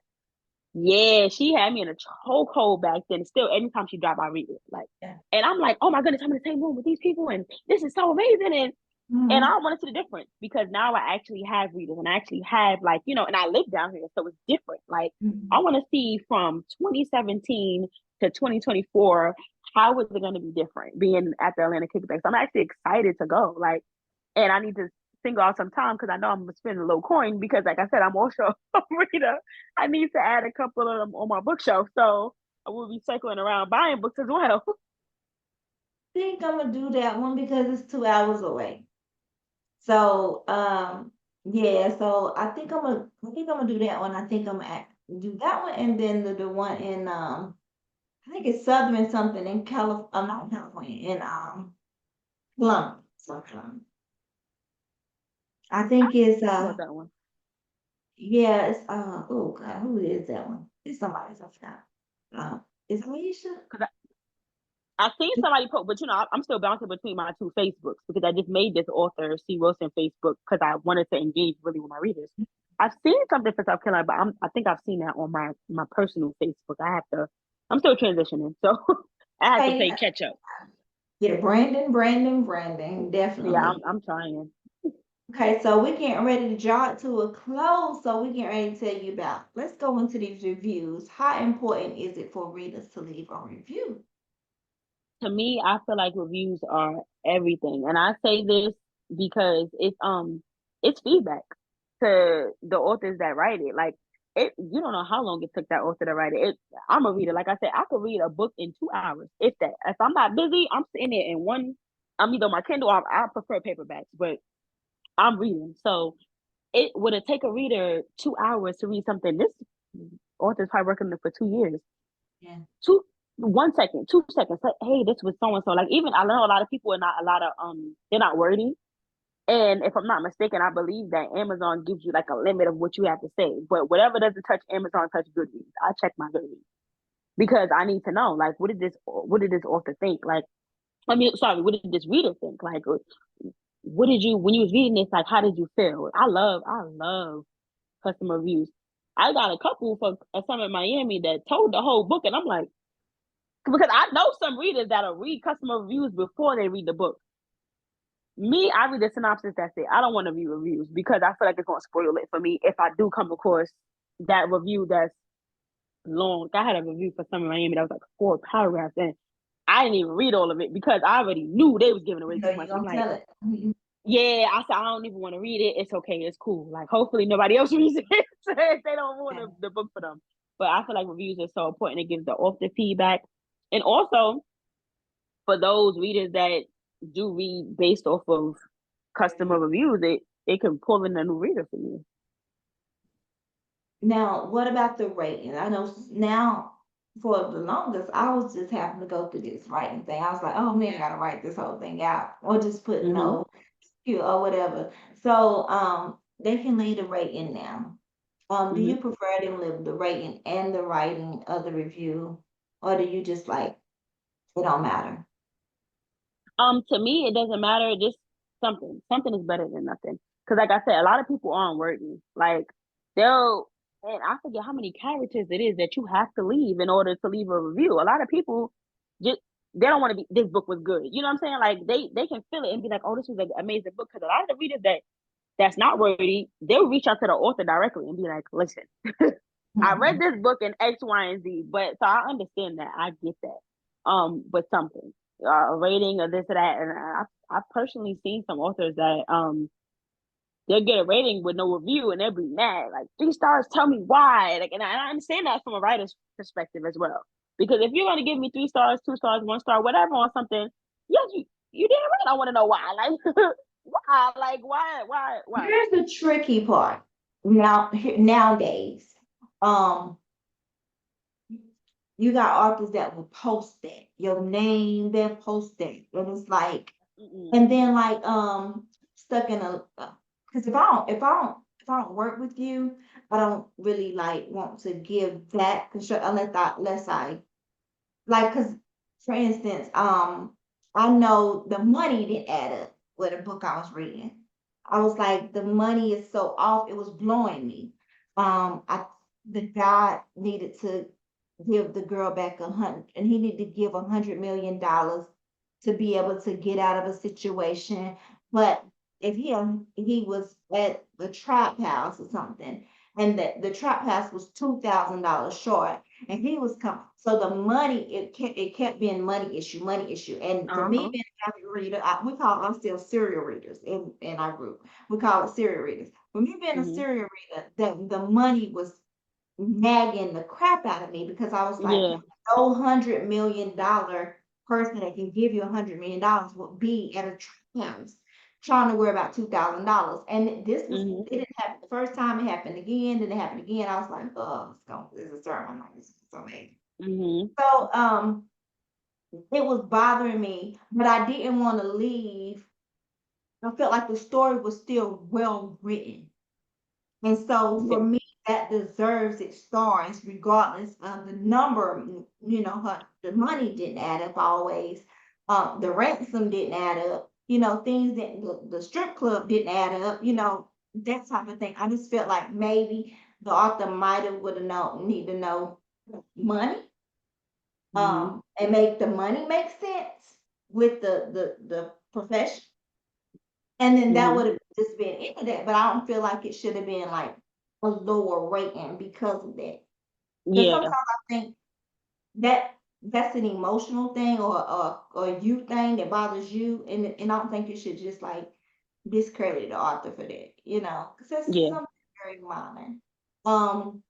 Yeah, she had me in a chokehold back then. Still, every time she dropped, I read it. Like, Yeah. and I'm like, oh my goodness, I'm in the same room with these people, and this is so amazing. And Mhm. I want to see the difference, because now I actually have readers, and I actually have, like, and I live down here, so it's different. Like, I Mhm. want to see from 2017 to 2024, how is it going to be different being at the Atlanta Kickback? So I'm actually excited to go. Like, and I need to single out some time because I know I'm gonna spend a little coin, because, like I said, I'm also a reader. I need to add a couple of them on my bookshelf, so I will be circling around buying books as well. Think I'm gonna do that one because it's 2 hours away. So, yeah, so I think I'm gonna do that one. I think I'm gonna do that one, and then the one in I think it's Southern something in California, not California, in Columbus, South Columbus. I I think it's love that one. yeah, it's oh God, who is that one? It's somebody I forgot. Is it Alicia? Because I seen somebody post, but I'm still bouncing between my two Facebooks, because I just made this author C. Wilson Facebook because I wanted to engage really with my readers. I've seen something for South Carolina, but I think I've seen that on my personal Facebook. I'm still transitioning, so I have to Hey, play catch up. yeah, Brandon, Yeah, definitely. I'm trying. Okay, so we're getting ready to draw it to a close. So we're getting ready to tell you about. Let's go into these reviews. How important is it for readers to leave a review? To me, I feel like reviews are everything, and I say this because it's feedback to the authors that write it. Like, you don't know how long it took that author to write it. I'm a reader. Like I said, I could read a book in 2 hours, if that. If I'm not busy, I'm sitting there in one. I'm either on my Kindle. I prefer paperbacks, but I'm reading. So it would it take a reader 2 hours to read something. This author's probably working on it for 2 years. Yeah. Two 1 second, 2 seconds. Like, hey, this was so and so. Like, even I know a lot of people are not a lot of they're not wordy. And if I'm not mistaken, I believe that Amazon gives you like a limit of what you have to say. But whatever doesn't touch Amazon touch Goodreads. I check my Goodreads because I need to know, like, what did this author think? Like, I mean, sorry, what did this reader think? Like, what did you, when you was reading this, like, how did you feel? I love customer reviews. I got a couple for a Summit Miami that told the whole book, and I'm like, because I know some readers that'll read customer reviews before they read the book. Me, I read the synopsis, that's it. I don't want to read reviews because I feel like it's going to spoil it for me if I do come across that review that's long. I had a review for Summer Miami that was like 4 paragraphs, and I didn't even read all of it because I already knew they was giving away You know, too you're much. I'm gonna like, tell it. Mhm. yeah, I said, I don't even want to read it. It's okay. It's cool. Like, hopefully nobody else reads it if they don't want Yeah. the book for them. But I feel like reviews are so important. It gives the author feedback. And also, for those readers that do read based off of customer reviews, it can pull in a new reader for you. Now, what about the rating? I know now for the longest, I was just having to go through this writing thing. I was like, oh man, I gotta write this whole thing out, or just put Mm-hmm. no, you or whatever. So they can leave the rating now. Do Mm-hmm. you prefer them leave the rating and the writing of the review, or do you just like it don't matter? To me, it doesn't matter. Just something. Something is better than nothing. Because, like I said, a lot of people aren't worthy. Like, they'll, and I forget how many characters it is that you have to leave in order to leave a review. A lot of people just, they don't want to be, this book was good. You know what I'm saying? Like, they can feel it and be like, oh, this was an amazing book. Because a lot of the readers that's not worthy, they'll reach out to the author directly and be like, listen, I read Mhm. this book in X, Y, and Z, but so I understand that. I get that. But something, a rating or this or that. And I've personally seen some authors that they'll get a rating with no review and they'll be mad. Like, 3 stars, tell me why. Like, and I understand that from a writer's perspective as well. Because if you're gonna give me 3 stars, 2 stars, 1 star, whatever on something, yes, you did it right. I want to know why. Like, Why? Like, why? Here's the tricky part. Nowadays, um, you got authors that will post that your name, they'll post that, and it's like, Mm-mm. and then like stuck in a because if I don't work with you, I don't really like want to give that unless I like, because for instance, I know the money didn't add up with a book I was reading. I was like, the money is so off, it was blowing me. I the guy needed to give the girl back 100, and he needed to give $100 million to be able to get out of a situation. But if he was at the trap house or something, and the trap house was $2,000 short, and he was coming. So the money, it kept being money issue. And for me Uh-huh. being a heavy reader, we call us still serial readers in our group. We call it serial readers. For me being a Mm-hmm. serial reader, the money was nagging the crap out of me because I was like, Yeah. no $100 million person that can give you $100 million would be at a trap house trying to worry about $2,000. And this was Mm-hmm. it didn't happen the first time, it happened again, then it happened again. I was like, oh, this is starting my mind. This is so amazing. Mm-hmm. So it was bothering me, but I didn't want to leave. I felt like the story was still well written. And so for Yeah. me, that deserves its stars, regardless of the number. The money didn't add up always. The ransom didn't add up. Things that the strip club didn't add up. That type of thing. I just felt like maybe the author might have would have need to know money, Mm-hmm. and make the money make sense with the profession. And then that Mm-hmm. would have just been into that, but I don't feel like it should have been like a lower rating because of that. Because Yeah. sometimes I think that that's an emotional thing, or a you thing that bothers you, and I don't think you should just like discredit the author for that, because that's Yeah. something very minor. Um,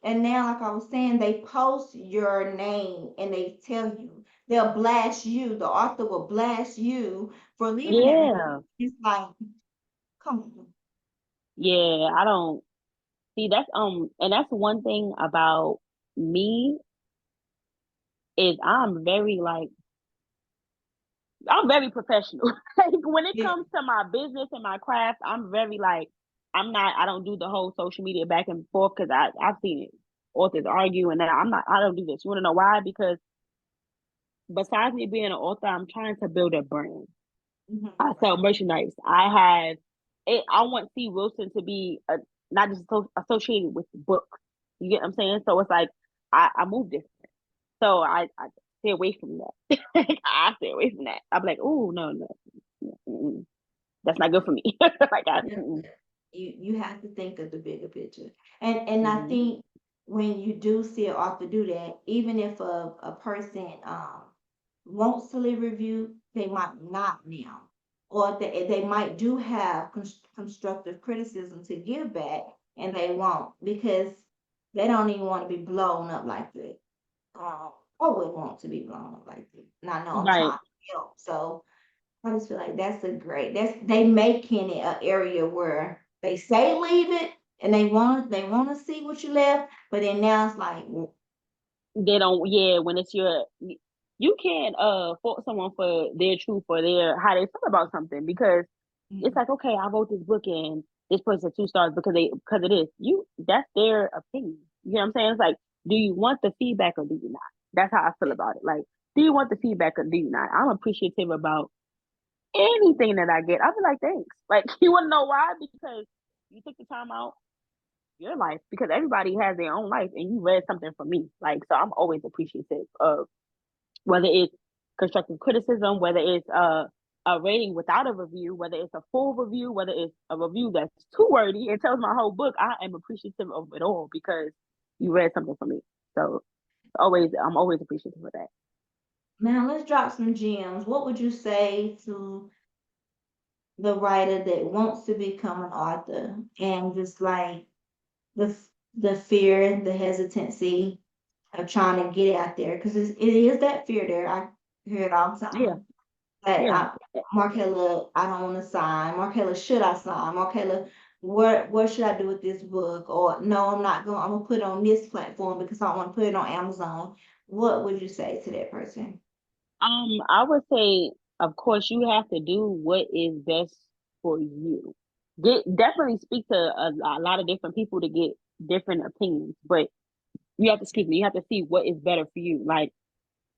and now, like I was saying, they post your name and they tell you, they'll blast you. The author will blast you for leaving that review. Yeah. It's like, come on. Yeah. I don't see that's and that's one thing about me is I'm very professional. Like when it Yeah. comes to my business and my craft, I'm very like I don't do the whole social media back and forth because I've seen it authors argue and that I don't do this. You wanna know why? Because besides me being an author, I'm trying to build a brand. I Mhm. sell merchandise. I want C. Wilson to be not just associated with books. You get what I'm saying? So it's like I moved it. So I stay away from that. I stay away from that. I'm like, oh no, no, mm-mm. That's not good for me. Like Yeah. mm-mm. You have to think of the bigger picture. And I Mm-hmm. think when you do see an author do that, even if a person wants to leave a review, they might not now. Or they might do have constructive criticism to give back, and they won't because they don't even want to be blown up like that. I wouldn't want to be blown up like that. And I know I'm Right. trying to help. So I just feel like that's they making it an area where they say leave it, and they want to see what you left, but then now it's like, They don't. Yeah, when it's you can't fault someone for their truth or their how they feel about something because it's mm, like okay, I wrote this book and this person 2 stars because it is you. That's their opinion. You know what I'm saying? It's like, do you want the feedback or do you not? That's how I feel about it. Like, do you want the feedback or do you not? I'm appreciative about anything that I get. I'll be like, thanks. Like, you want to know why? Because you took the time out your life because everybody has their own life and you read something from me. Like, so I'm always appreciative of whether it's constructive criticism, whether it's a rating without a review, whether it's a full review, whether it's a review that's too wordy and tells my whole book. I am appreciative of it all because you read something from me. So I'm always appreciative of that. now let's drop some gems. What would you say to the writer that wants to become an author and just like the fear, the hesitancy of trying to get out there? Because it is that fear there. I hear it all the Yeah. time. Hey, Yeah. Markela, I don't want to sign. Markela, should I sign? Markela, what should I do with this book? Or no, I'm not going. I'm gonna put it on this platform because I want to put it on Amazon. What would you say to that person? I would say, of course, you have to do what is best for you. Definitely speak to a lot of different people to get different opinions, but you have to, excuse me, you have to see what is better for you. Like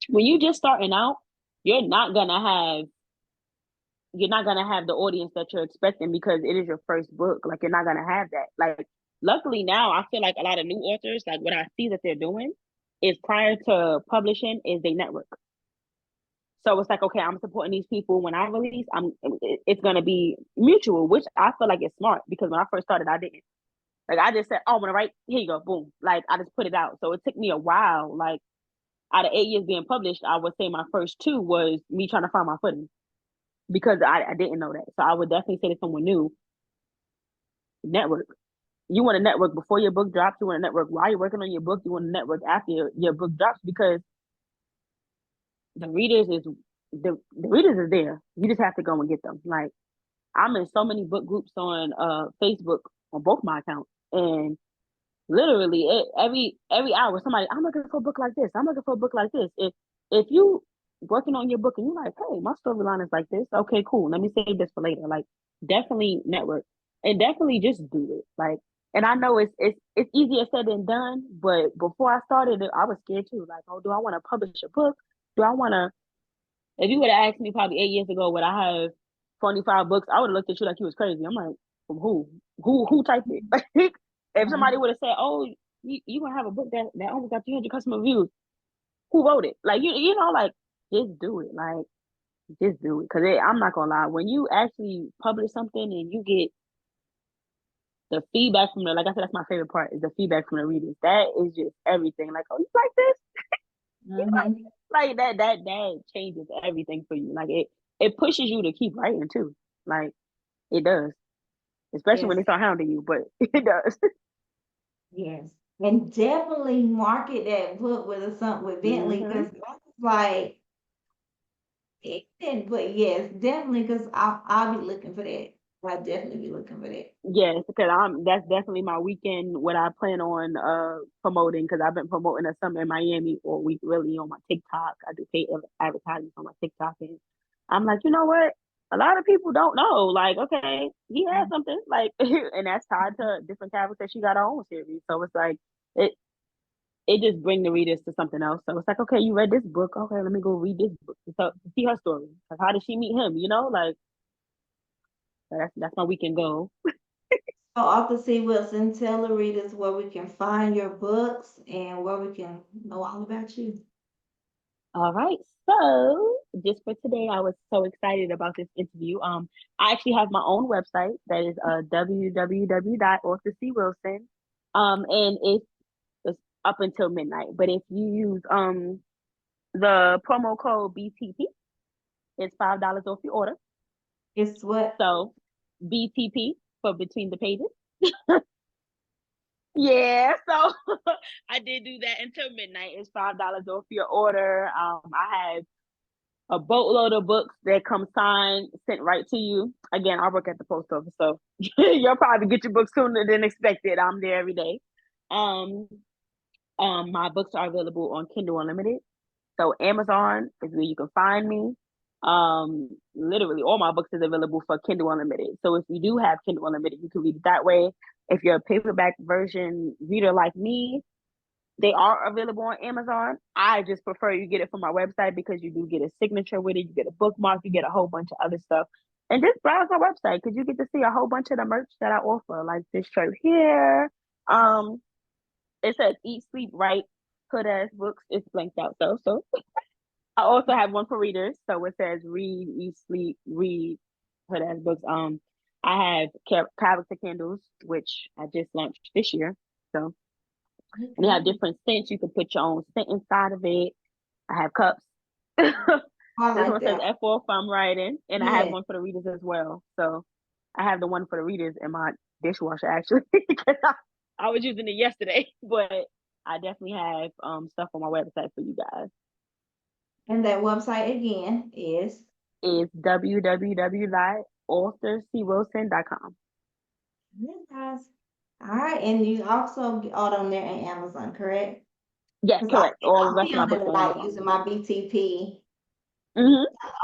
when you just starting out, you're not gonna have you're not gonna have the audience that you're expecting because it is your first book. Like you're not gonna have that. Like luckily now, I feel like a lot of new authors, like what I see that they're doing, is prior to publishing is they network. So it's like, okay, I'm supporting these people when I release. It's gonna be mutual, which I feel like is smart because when I first started, I didn't. Like I just said, oh, I'm gonna write. Here you go, boom. Like I just put it out. So it took me a while. Like out of 8 years being published, I would say my first two was me trying to find my footing because I didn't know that. So I would definitely say to someone new, network. You want to network before your book drops. You want to network while you're working on your book. You want to network after your book drops because the readers is the readers is there. You just have to go and get them. Like I'm in so many book groups on Facebook on both my accounts, and literally every hour somebody, I'm looking for a book like this. I'm looking for a book like this. If you working on your book and you're like, hey, my storyline is like this. Okay, cool. Let me save this for later. Like definitely network and definitely just do it. Like, and I know it's easier said than done, but before I started it, I was scared too. Like, oh, do I want to publish a book? Do I want to? If you would have asked me probably 8 years ago, would I have 25 books? I would have looked at you like you was crazy. I'm like, from who? Who typed it? Like, if somebody Mhm. would have said, oh, you gonna have a book that almost got 300 customer reviews, who wrote it? Like you know, like just do it. Like just do it. Cause I'm not gonna lie, when you actually publish something and you get the feedback from the, like I said, that's my favorite part is the feedback from the readers. That is just everything. Like, oh, you like this? You Mhm. like that changes everything for you. Like it pushes you to keep writing too. Like it does, especially when Yes, they start hounding you. But it does. yes. And definitely market that book with something with Bentley Hmm. because that's like it didn't, but yes, definitely because I'll be looking for that. I'll definitely be looking for that. Yes, because that's definitely my weekend what I plan on promoting because I've been promoting a summer in Miami all week really on my TikTok. I do paid advertising on my TikTok and I'm like, you know what? A lot of people don't know. Like, okay, he has something like, and that's tied to different characters. She got her own series, so it's like it it just bring the readers to something else. So it's like, okay, you read this book, okay, let me go read this book to see her story. Like, how did she meet him? You know, like that's my weekend goal. So, Author C. Wilson, tell the readers where we can find your books and where we can know all about you. All right. So just for today, I was so excited about this interview. I actually have my own website that is www.authorcwilson. And it's up until midnight. But if you use the promo code BTP, it's $5 off your order. It's what? So BTP for between the pages. Yeah, so I did do that until midnight. It's $5 off your order. I have a boatload of books that come signed, sent right to you. Again, I work at the post office, so you'll probably get your books sooner than expected. I'm there every day. Um, my books are available on Kindle Unlimited. So Amazon is where you can find me. Literally all my books is available for Kindle Unlimited. So if you do have Kindle Unlimited, you can read it that way. If you're a paperback version reader like me, they are available on Amazon. I just prefer you get it from my website because you do get a signature with it, you get a bookmark, you get a whole bunch of other stuff. And just browse my website because you get to see a whole bunch of the merch that I offer, like this shirt here. Um, it says Eat, Sleep, Write, Hood Ass Books. It's blanked out though. So I also have one for readers. So it says Read, Eat, Sleep, Read, Hood Ass Books. I have character candles, which I just launched this year. So and they have Okay. different scents. You can put your own scent inside of it. I have cups. I This like one says that. F off I'm writing, and I have Yeah. one for the readers as well. So I have the one for the readers in my dishwasher actually because I was using it yesterday, but I definitely have stuff on my website for you guys. And that website again is. is www.authorcwilson.com. Yeah, guys. All right, and you also get all on there in Amazon, correct? Yes, Because correct. All the I'm rest of my building books are on tonight Amazon. using my BTP Mm-hmm.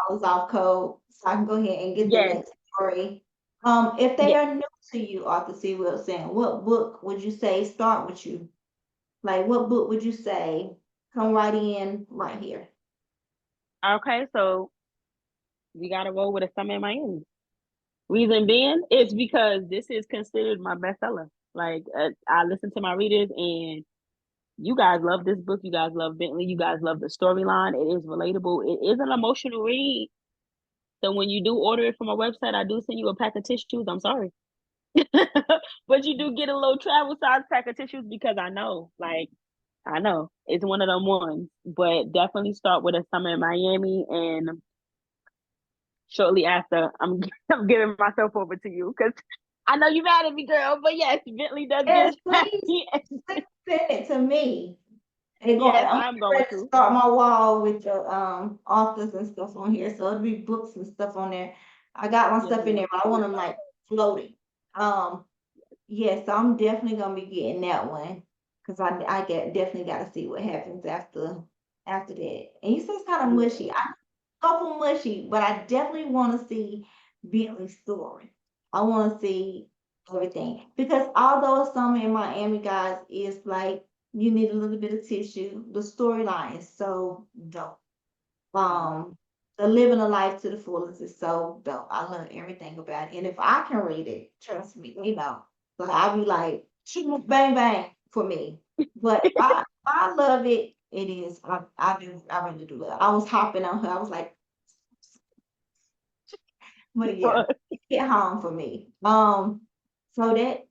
dollars off code, so I can go ahead and get the Yes. next story. If they Yes. are new to you, Arthur C. Wilson, what book would you say start with you? Like, what book would you say come right in right here? Okay, so we gotta roll with a Summer in Miami. Reason being is because this is considered my bestseller. Like I listen to my readers, and you guys love this book. You guys love Bentley. You guys love the storyline. It is relatable. It is an emotional read. So when you do order it from my website, I do send you a pack of tissues. I'm sorry, but you do get a little travel size pack of tissues because I know it's one of them ones. But definitely start with a Summer in Miami, and shortly after, I'm giving myself over to you because I know you mad at me, girl. But yes, Bentley does Yes, get please, happy. please send it to me. And go, Yes, I'm I'm getting going ready to to. start my wall with the authors and stuff on here. So it'll be books and stuff on there. I got my Yes, stuff in ma'am. there, but I want them like floating. Um, yes, I'm definitely gonna be getting that one because definitely got to see what happens after that. And you say it's kind of mushy. Yeah. I couple mushy, but I definitely want to see Bentley's story. I want to see everything because although some in Miami, guys, is like you need a little bit of tissue. The storyline is so dope. Um, the living a life to the fullest is so dope. I love everything about it. And if I can read it, trust me, you know, so I'll be like, bang bang for me. But I love it. It is. I really do love it. I was hopping on her. I was like, but yeah, But get home for me. So that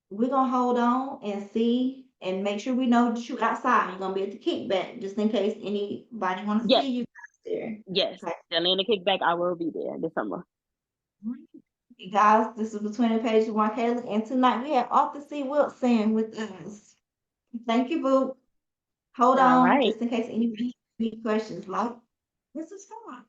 we're gonna hold on and see and make sure we know that you outside. You're gonna be at the kickback just in case anybody wanna yes, see you guys there. yes. Okay. The Atlanta kickback, I will be there this summer. You guys, this is Between the Pages with Markela, and tonight we have Arthur C. Wilson with us. Thank you, boo. Hold All on, right. just in case anybody has any questions. Like, this is fun.